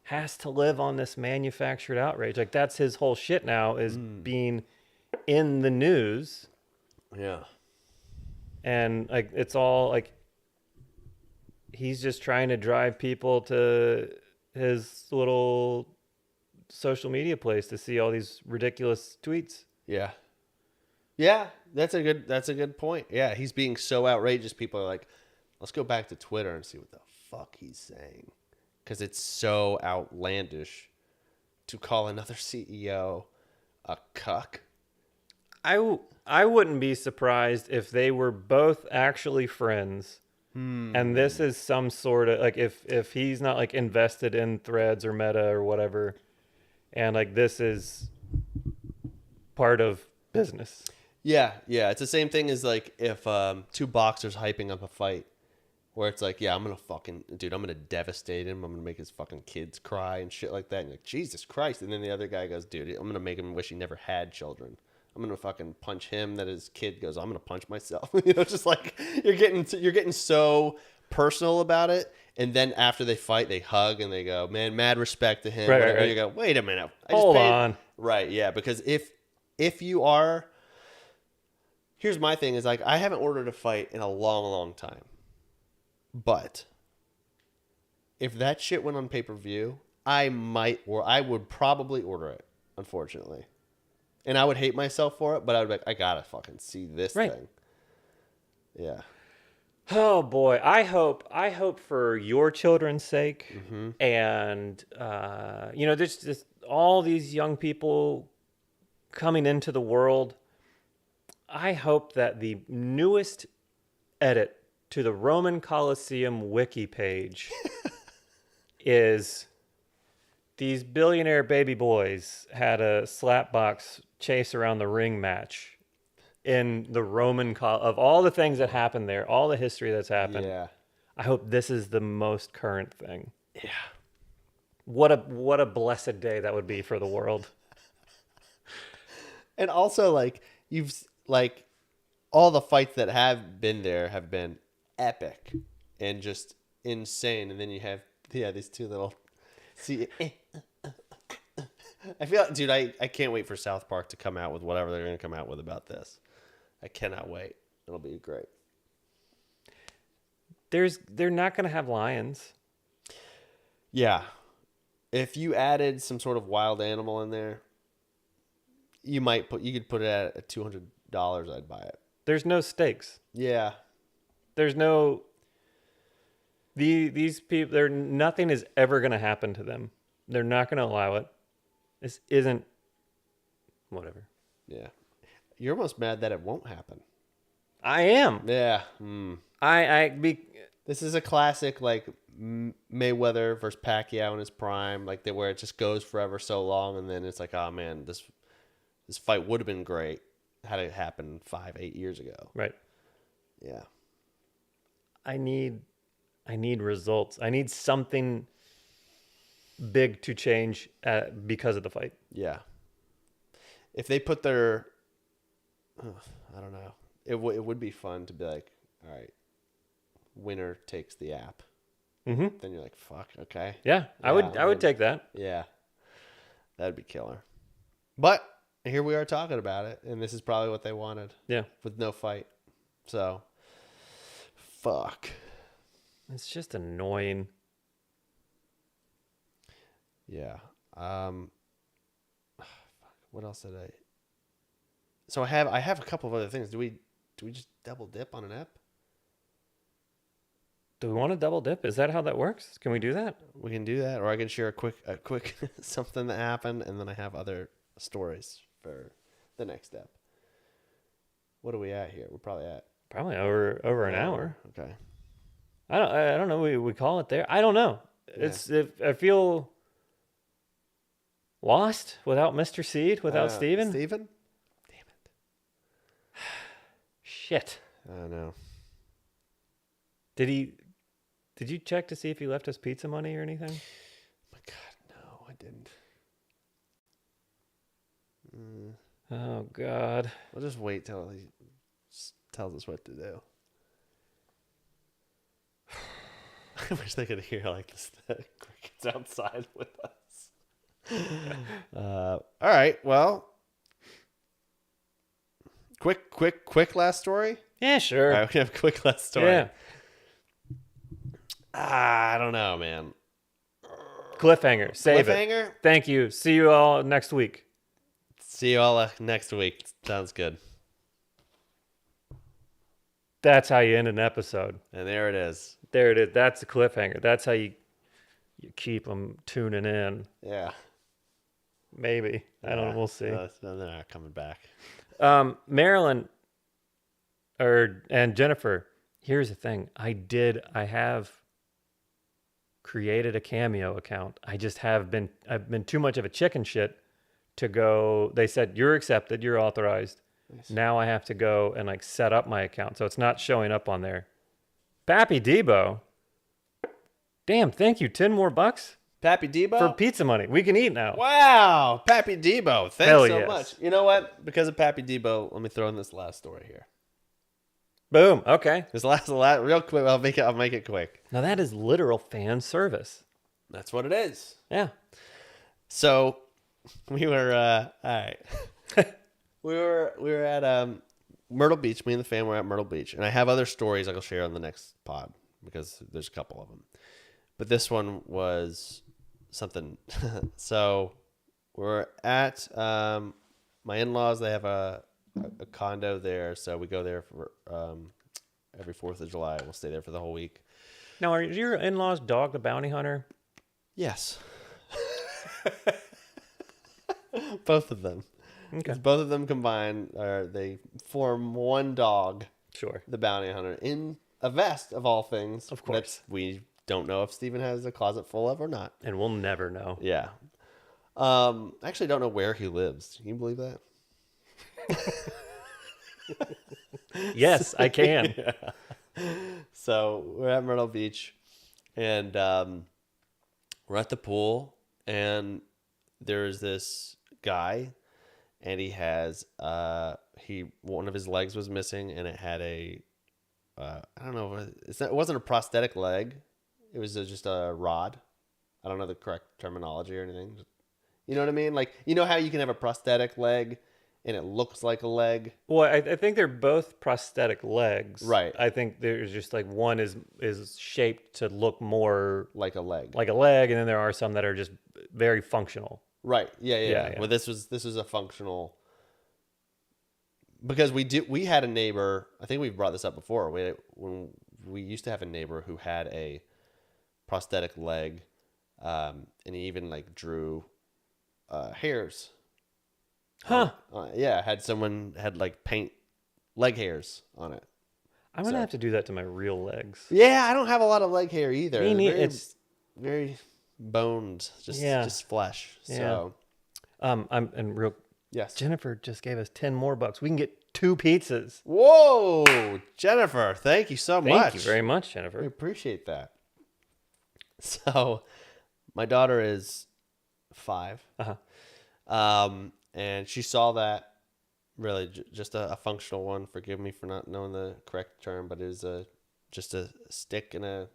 has to live on this manufactured outrage. Like that's his whole shit now is being in the news. Yeah. And like it's all like he's just trying to drive people to his little social media place to see all these ridiculous tweets. Yeah. Yeah, that's a good point. Yeah, he's being so outrageous. People are like, let's go back to Twitter and see what the fuck he's saying. Because it's so outlandish to call another CEO a cuck. I wouldn't be surprised if they were both actually friends. And this is some sort of like if he's not like invested in Threads or Meta or whatever, and like this is part of business. Yeah. It's the same thing as like if two boxers hyping up a fight where it's like, yeah, I'm going to devastate him. I'm going to make his fucking kids cry and shit like that. And you're like, Jesus Christ. And then the other guy goes, dude, I'm going to make him wish he never had children. I'm going to fucking punch him that his kid goes, I'm going to punch myself. Just like you're getting so personal about it. And then after they fight, they hug and they go, man, mad respect to him. Right. And you go, wait a minute. Hold on. Right. Yeah. Because if you are, here's my thing is like, I haven't ordered a fight in a long, long time. But if that shit went on pay-per-view, I would probably order it, unfortunately. And I would hate myself for it, but I would be like, I gotta fucking see this thing. Yeah. Oh boy, I hope for your children's sake, and there's just all these young people coming into the world. I hope that the newest edit to the Roman Colosseum wiki page is these billionaire baby boys had a slapbox chase around the ring match in the Roman of all the things that happened there, all the history that's happened. Yeah. I hope this is the most current thing. Yeah. What a blessed day that would be for the world. And also all the fights that have been there have been epic and just insane. And then you have these two little I feel like, dude, I can't wait for South Park to come out with whatever they're going to come out with about this. I cannot wait. It'll be great. They're not going to have lions. Yeah. If you added some sort of wild animal in there, you could put it at $200. I'd buy it. There's no stakes. Yeah. There's no these people. Nothing is ever going to happen to them. They're not going to allow it. This isn't whatever. Yeah. You're almost mad that it won't happen. I am. Yeah. This is a classic like Mayweather versus Pacquiao in his prime, like where it just goes forever so long, and then it's like, oh man, this fight would have been great had it happened 5-8 years ago. Right. Yeah. I need results. I need something big to change because of the fight. Yeah. If they put their, I don't know, it would be fun to be like, all right, winner takes the app. Mm-hmm. Then you're like, fuck, okay. Yeah, I would take that. Yeah, that'd be killer. But here we are talking about it, and this is probably what they wanted. Yeah, with no fight. So, fuck. It's just annoying. Yeah. What else did I? So I have a couple of other things. Do we just double dip on an ep? Do we want to double dip? Is that how that works? Can we do that? We can do that, or I can share a quick something that happened, and then I have other stories for the next step. What are we at here? We're probably at Probably over an hour. Okay. I don't know. We call it there. I don't know. Yeah. It's if I feel lost without Mr. Seed, without Steven. Steven? Damn it. Shit. I know. Did you check to see if he left us pizza money or anything? My God, no, I didn't. Oh God. We'll just wait till he tells us what to do. I wish they could hear like the crickets outside with us. All right. Well, quick last story. Yeah, sure. All right, we have a quick last story. Yeah. I don't know, man. Cliffhanger. Save it. Cliffhanger? Thank you. See you all next week. See you all next week. Sounds good. That's how you end an episode. And there it is. There it is. That's the cliffhanger. That's how you keep them tuning in. Yeah. Maybe. I don't know. We'll see. No, they're not coming back. Marilyn and Jennifer, here's the thing. I have created a Cameo account. I've been too much of a chicken shit to go. They said, you're accepted. You're authorized. Nice. Now I have to go and like set up my account. So it's not showing up on there. Pappy Debo. Damn, thank you. 10 more bucks Pappy Debo? for pizza money. We can eat now. Wow. Pappy Debo. Thanks Hell so yes. much. You know what? Because of Pappy Debo, let me throw in this last story here. Boom. Okay. This last real quick. I'll make it quick. Now that is literal fan service. That's what it is. Yeah. So we were all right. we were at Myrtle Beach. Me and the fam were at Myrtle Beach, and I have other stories I'll share on the next pod because there's a couple of them. But this one was something. So we're at my in-laws. They have a condo there, so we go there for every 4th of July. We'll stay there for the whole week. Now, are your in-laws Dog the Bounty Hunter? Yes. Both of them. Okay. Both of them combined, they form one dog, Sure. the bounty hunter, in a vest of all things. Of course. That we don't know if Steven has a closet full of or not. And we'll never know. Yeah. I actually don't know where he lives. Can you believe that? Yes, I can. Yeah. So we're at Myrtle Beach, and we're at the pool, and there's this guy, and he has one of his legs was missing, and it had a I don't know, it wasn't a prosthetic leg, it was just a rod. I don't know the correct terminology or anything. You know what I mean? Like, you know how you can have a prosthetic leg and it looks like a leg? Well, I think they're both prosthetic legs. Right. I think there's just like one is shaped to look more Like a leg. like a leg, and then there are some that are just very functional. Right. Yeah. Yeah. Well, this was a functional, because we had a neighbor. I think we've brought this up before. When we used to have a neighbor who had a prosthetic leg, and he even like drew hairs. Huh. Yeah, had like paint leg hairs on it. I'm gonna have to do that to my real legs. Yeah, I don't have a lot of leg hair either. Me neither. It's very boned, just flesh. Yeah. So yes. Jennifer just gave us 10 more bucks. We can get 2 pizzas. Whoa, Jennifer, thank you so much. Thank you very much, We Jennifer. appreciate that. So, my daughter is 5. And she saw that, really just a functional one. Forgive me for not knowing the correct term, but it was just a stick in a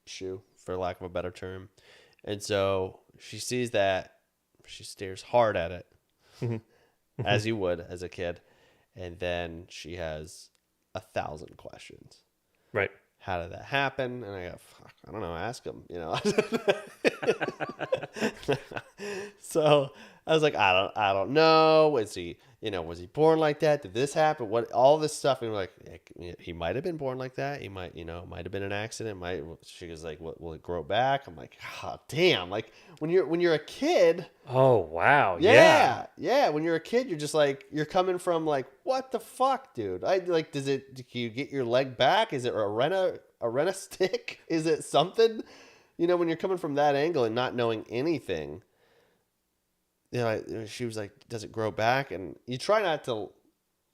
shoe, for lack of a better term. And so she sees that, she stares hard at it, as you would as a kid, and then she has 1,000 questions. Right. How did that happen? And I go, fuck, I don't know, ask him, you know. So I was like, I don't know. Was he born like that? Did this happen? What, all this stuff. And we're like, he might have been born like that. He might, might have been an accident. She was like, what, will it grow back? I'm like, oh, damn. Like when you're a kid. Oh, wow. Yeah. Yeah. When you're a kid, you're just like, you're coming from like, what the fuck, dude? Can you get your leg back? Is it a rena stick? Is it something? When you're coming from that angle and not knowing anything, she was like, does it grow back? And you try not to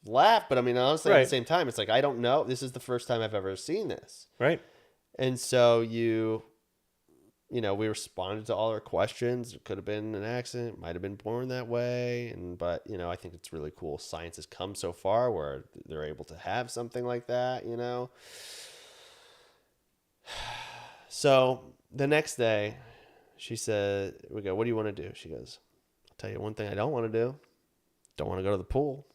laugh, but I mean, honestly, at the same time, it's like, I don't know. This is the first time I've ever seen this. Right. And so we responded to all her questions. It could have been an accident, might have been born that way. But I think it's really cool. Science has come so far where they're able to have something like that, So the next day she said, we go, what do you want to do? She goes, I'll tell you one thing I don't want to do. Don't want to go to the pool.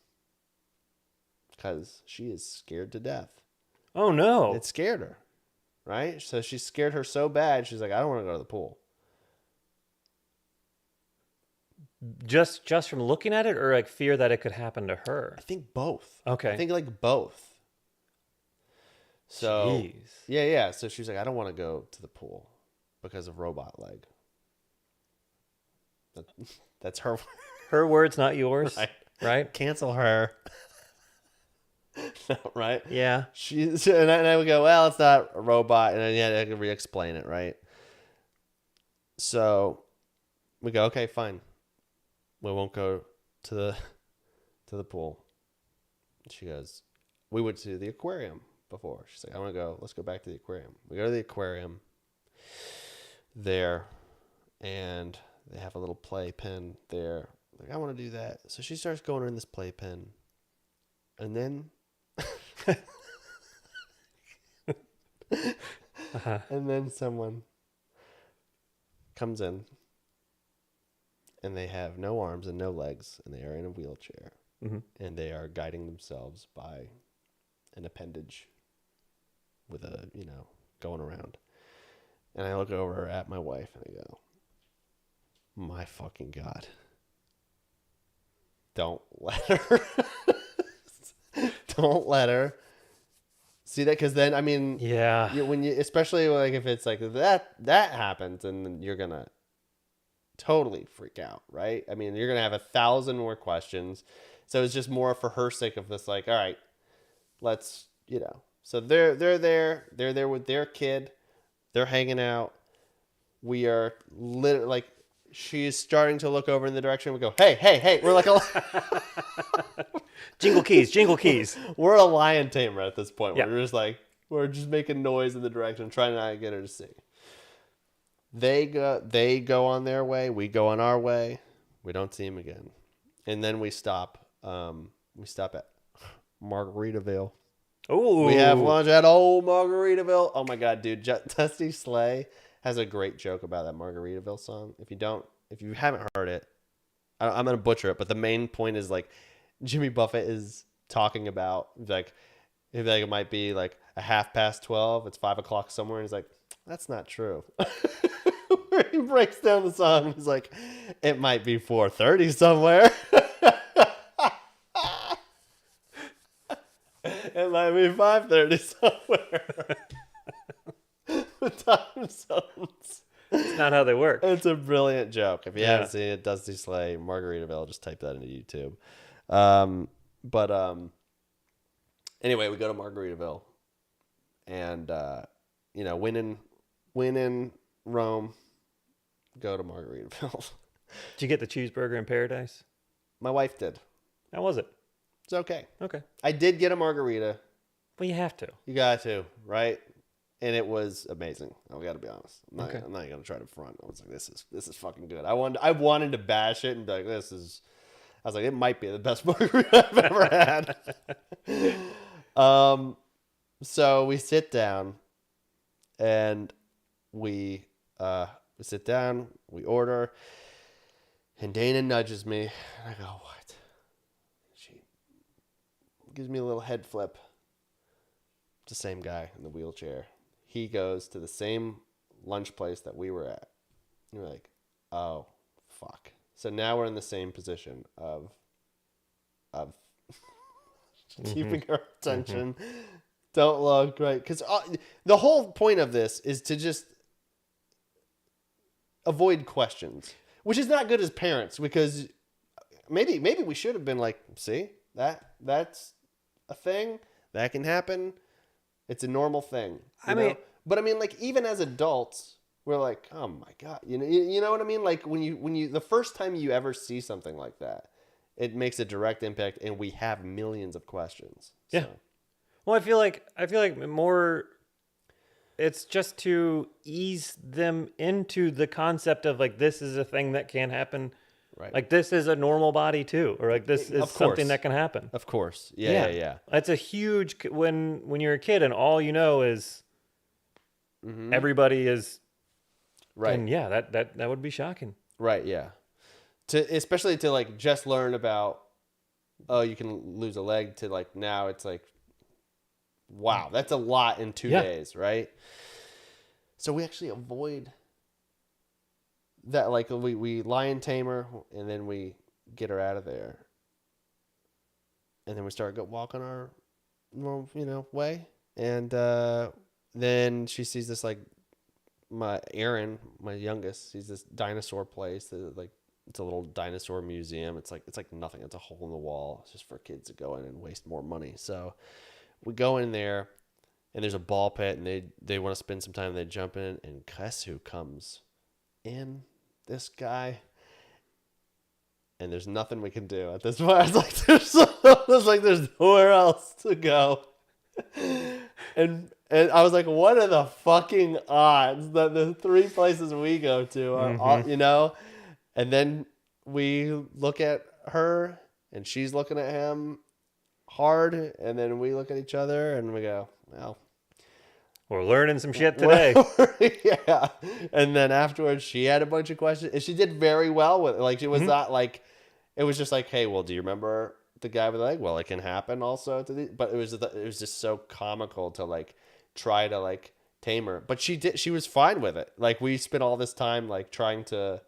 Because she is scared to death. Oh, no. It scared her. Right? So she scared her so bad. She's like, I don't want to go to the pool. Just from looking at it, or like fear that it could happen to her? I think both. Okay. I think like both. So, jeez. Yeah. So she's like, I don't want to go to the pool because of robot leg. That's her. Her words, not yours. Right? Cancel her. Right? Yeah. And I would go, well, it's not a robot. And then I can re-explain it, right? So we go, okay, fine. We won't go to the pool. She goes, we went to the aquarium before. She's like, I want to go. Let's go back to the aquarium. We go to the aquarium there, and they have a little playpen there. Like, I want to do that. So she starts going in this playpen, and then and then someone comes in, and they have no arms and no legs, and they are in a wheelchair, and they are guiding themselves by an appendage with going around. And I look over at my wife and I go, my fucking God. Don't let her. Don't let her. See that? Because then, I mean, yeah. Especially like if it's like that happens, and then you're going to totally freak out, right? I mean, you're going to have 1,000 more questions. So it's just more for her sake of this, like, all right, let's, So they're there with their kid. They're hanging out. We are literally like, she's starting to look over in the direction. We go, hey. We're like jingle keys. We're a lion tamer at this point. Yeah. We're just making noise in the direction, trying not to get her to see. They go on their way. We go on our way. We don't see him again. And then we stop. We stop at Margaritaville. Oh, we have lunch at old Margaritaville. Oh my God, dude! Dusty Slay has a great joke about that Margaritaville song. If you haven't heard it, I'm gonna butcher it. But the main point is like Jimmy Buffett is talking about like it might be like 12:30. It's 5:00 somewhere, and he's like, that's not true. Where he breaks down the song, he's like, it might be 4:30 somewhere. It might be 5:30 somewhere. The time zones. It's not how they work. It's a brilliant joke. If you haven't seen it, Dusty Slay, Margaritaville, just type that into YouTube. Anyway, we go to Margaritaville. And, when in Rome, go to Margaritaville. Did you get the cheeseburger in paradise? My wife did. How was it? It's okay. Okay. I did get a margarita. Well, you have to. You got to, right? And it was amazing. I got to be honest. I'm not going to try to front. I was like, this is fucking good. I wanted to bash it and be like, I was like, it might be the best margarita I've ever had. So we sit down and we sit down, we order, and Dana nudges me. And I go, what? She gives me a little head flip. It's the same guy in the wheelchair. He goes to the same lunch place that we were at. You're like, oh, fuck. So now we're in the same position of keeping her attention. Don't look right, because the whole point of this is to just avoid questions, which is not good as parents, because maybe we should have been like, see, that's a thing that can happen. It's a normal thing. You know? But I mean, like, even as adults, we're like, oh my God, you know what I mean? Like when you the first time you ever see something like that, it makes a direct impact, and we have millions of questions. Yeah. So. Well, I feel like more. It's just to ease them into the concept of like, this is a thing that can happen. Right. Like, this is a normal body too, or like this is something that can happen. Of course. Yeah. That's a huge when you're a kid and all you know is everybody is right. And yeah, that would be shocking. Right. Yeah. Especially to like just learn about, oh, you can lose a leg, to like now it's like, wow, that's a lot in 2 days, right? So we actually avoid that. Like we lion tame her, and then we get her out of there, and then we start walking our normal, way, and then she sees this, like, my youngest, sees this dinosaur place that, like, it's a little dinosaur museum. It's like nothing. It's a hole in the wall. It's just for kids to go in and waste more money. So we go in there, and there's a ball pit, and they want to spend some time. They jump in, and guess who comes in? This guy. And there's nothing we can do at this point. I was like, there's nowhere else to go. And I was like, what are the fucking odds that the 3 places we go to are all, And then we look at her, and she's looking at him hard, and then we look at each other, and we go, well, we're learning some shit today. Yeah. And then afterwards, she had a bunch of questions, and she did very well with it. Like, it was not like, it was just like, hey, well, do you remember the guy with the leg? Well, it can happen also to these. But it was just so comical to like try to like tame her. But she was fine with it. Like, we spent all this time like trying to,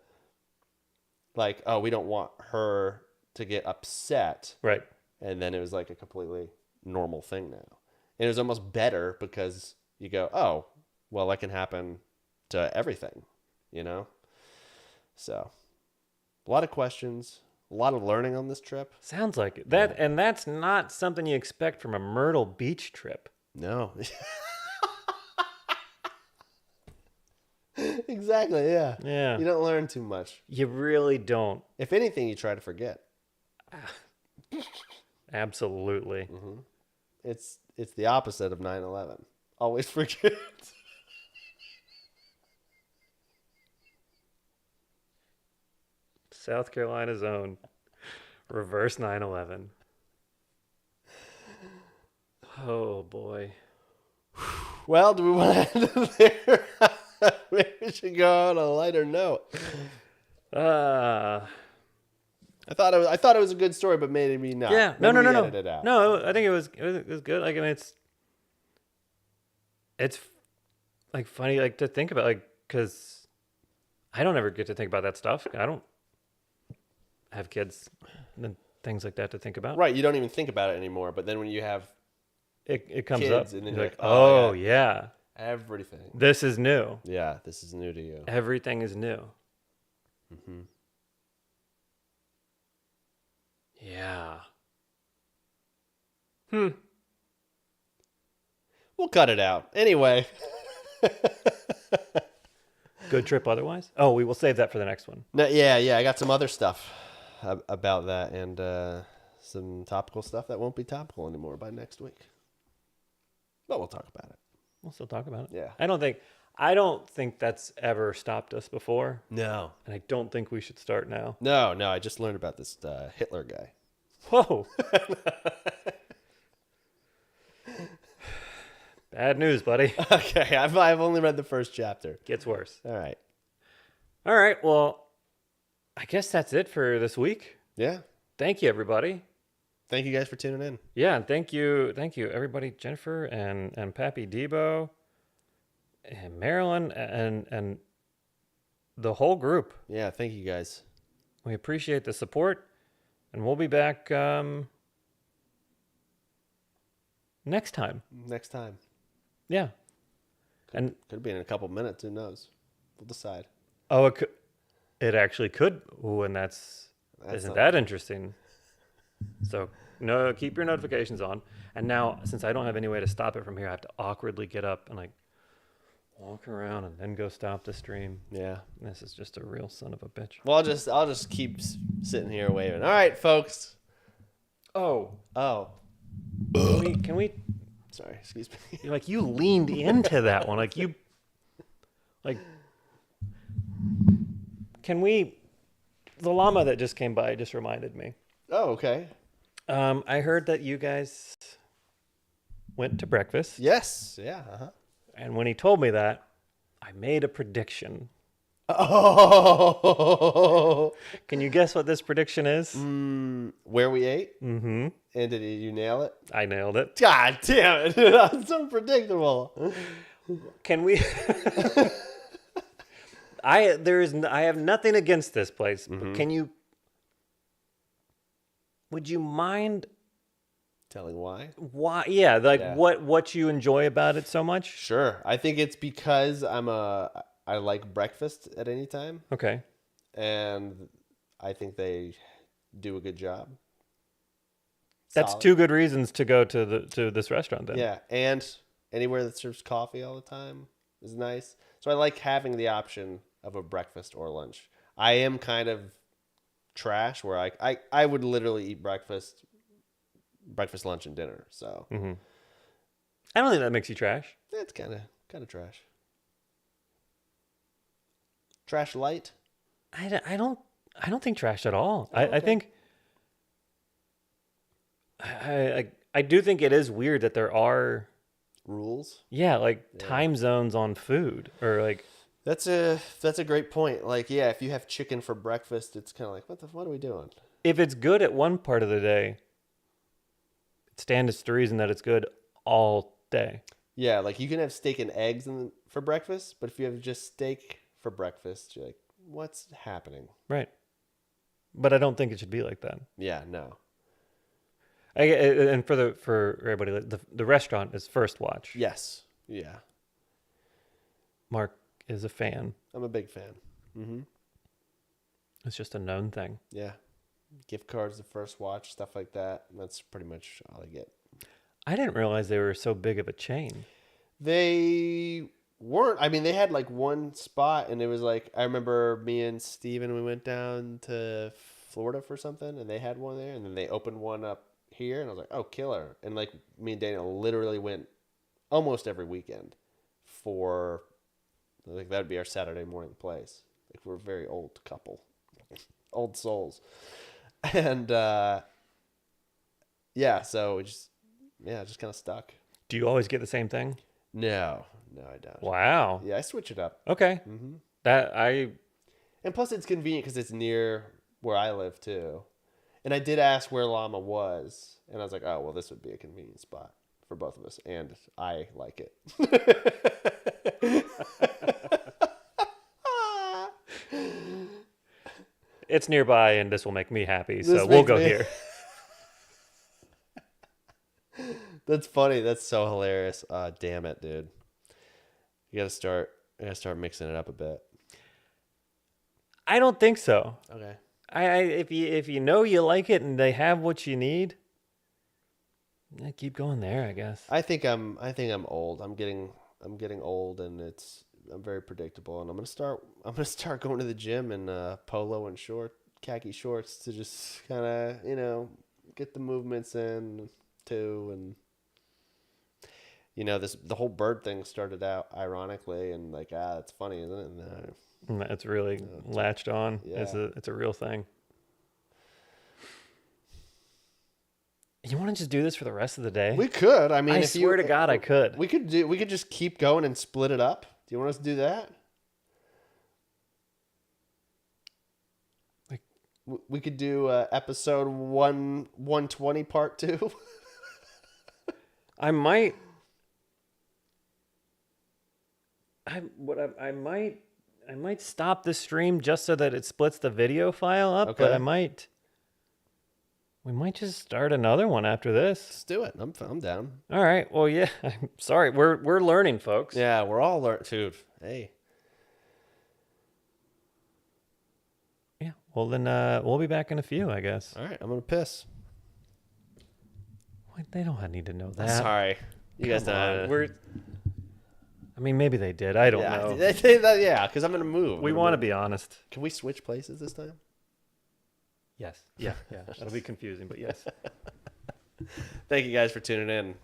like, oh, we don't want her to get upset. Right. And then it was like a completely normal thing now. And it was almost better because you go, oh, well, that can happen to everything, So, a lot of questions, a lot of learning on this trip. Sounds like it. And that's not something you expect from a Myrtle Beach trip. No. Exactly, yeah. Yeah. You don't learn too much. You really don't. If anything, you try to forget. Absolutely. Mm-hmm. It's the opposite of 9/11. Always forget. South Carolina's own reverse 9/11. Oh boy. Well, do we want to end it there? Maybe we should go on a lighter note. I thought it was a good story, but maybe not. Yeah. Maybe No. Edit it out. No, I think it was good. Like, I mean, it's like funny, like, to think about, like, because I don't ever get to think about that stuff. I don't have kids and things like that to think about. Right, you don't even think about it anymore. But then when you have it comes kids, up, and then you're you're like, oh yeah, everything. this is new. Yeah, this is new to you. Everything is new. Mm-hmm. Yeah. We'll cut it out. Anyway. Good trip otherwise? Oh, we will save that for the next one. No, yeah. I got some other stuff about that, and some topical stuff that won't be topical anymore by next week. But we'll talk about it. We'll still talk about it. Yeah. I don't think that's ever stopped us before. No. And I don't think we should start now. No. I just learned about this Hitler guy. Whoa. Bad news, buddy. Okay, I've only read the first chapter. Gets worse. All right. Well, I guess that's it for this week. Yeah. Thank you, everybody. Thank you guys for tuning in. Yeah, and thank you, everybody, Jennifer and Pappy Debo and Marilyn and the whole group. Yeah, thank you guys. We appreciate the support, and we'll be back next time. Next time. Yeah. And Could be in a couple minutes. Who knows? We'll decide. oh, it actually could. Ooh, and isn't that interesting? So no, keep your notifications on. And now, since I don't have any way to stop it from here, I have to awkwardly get up and like walk around and then go stop the stream. Yeah. This is just a real son of a bitch. Well, I'll just keep sitting here waving. All right, folks. Oh, can we? Sorry, excuse me. Like you leaned into that one, like. Can we? The llama that just came by just reminded me. Oh, okay. I heard that you guys went to breakfast. Yes. Yeah. Uh-huh. And when he told me that, I made a prediction. Oh. Can you guess what this prediction is? Where we ate? Mm-hmm. And did you nail it? I nailed it. God damn it. That's unpredictable. Can we? I have nothing against this place, but can you? Would you mind telling why? Why? Yeah, what you enjoy about it so much? Sure. I think it's because I like breakfast at any time. Okay. And I think they do a good job. That's Solid. 2 good reasons to go to this restaurant then. Yeah, and anywhere that serves coffee all the time is nice. So I like having the option of a breakfast or lunch. I am kind of trash where I would literally eat breakfast, lunch, and dinner. So I don't think that makes you trash. it's kind of trash. Trash light. I don't think trash at all. Oh, okay. I think I do think it is weird that there are Rules. time zones on food or like. That's a great point. Like, yeah, if you have chicken for breakfast, it's kind of like, what are we doing? If it's good at one part of the day, it stands to reason that it's good all day. Yeah, like you can have steak and eggs for breakfast, but if you have just steak for breakfast, you're like, what's happening? Right. But I don't think it should be like that. Yeah, no. And for everybody, the restaurant is First Watch. Yes. Yeah. Mark is a fan. I'm a big fan. Mm-hmm. It's just a known thing. Yeah. Gift cards, the First Watch, stuff like that. That's pretty much all I get. I didn't realize they were so big of a chain. They weren't. I mean, they had like one spot, and it was like, I remember me and Steven, we went down to Florida for something, and they had one there, and then they opened one up here, and I was like, oh, killer. And like me and Dana literally went almost every weekend for, like, that would be our Saturday morning place. Like, we're a very old couple, old souls. And yeah, so it just kind of stuck. Do you always get the same thing? No, I don't. Wow. Yeah, I switch it up. Okay. Mm-hmm. And plus it's convenient because it's near where I live too. And I did ask where Llama was, and I was like, oh, well, this would be a convenient spot for both of us, and I like it. It's nearby, and this will make me happy, so we'll go here. That's funny. That's so hilarious. Damn it, dude. You gotta start mixing it up a bit. I don't think so. Okay. If you know you like it and they have what you need, keep going there, I guess. I think I'm old. I'm getting old, and I'm very predictable, and I'm gonna start going to the gym in polo and khaki shorts to just kind of get the movements in too. And the whole bird thing started out ironically, and like, that's funny, isn't it? And It's really latched on. Yeah. It's a real thing. You want to just do this for the rest of the day? we could. I mean, I swear to God, I could. We could just keep going and split it up. Do you want us to do that? Like, we could do episode 120 part 2. I might. might stop the stream just so that it splits the video file up, but Okay. we might just start another one after this. Let's do it. I'm down. All right. Well, yeah. I'm sorry. We're learning, folks. Yeah, we're all learning. Dude, hey. Yeah. Well, then we'll be back in a few, I guess. All right, I'm gonna piss. Wait, they don't need to know that. Sorry, you guys Come on, don't. I mean, maybe they did. I don't know. Yeah, because I'm gonna move. We want to be honest. Can we switch places this time? Yes. Yeah. That'll be confusing, but yes. Thank you guys for tuning in.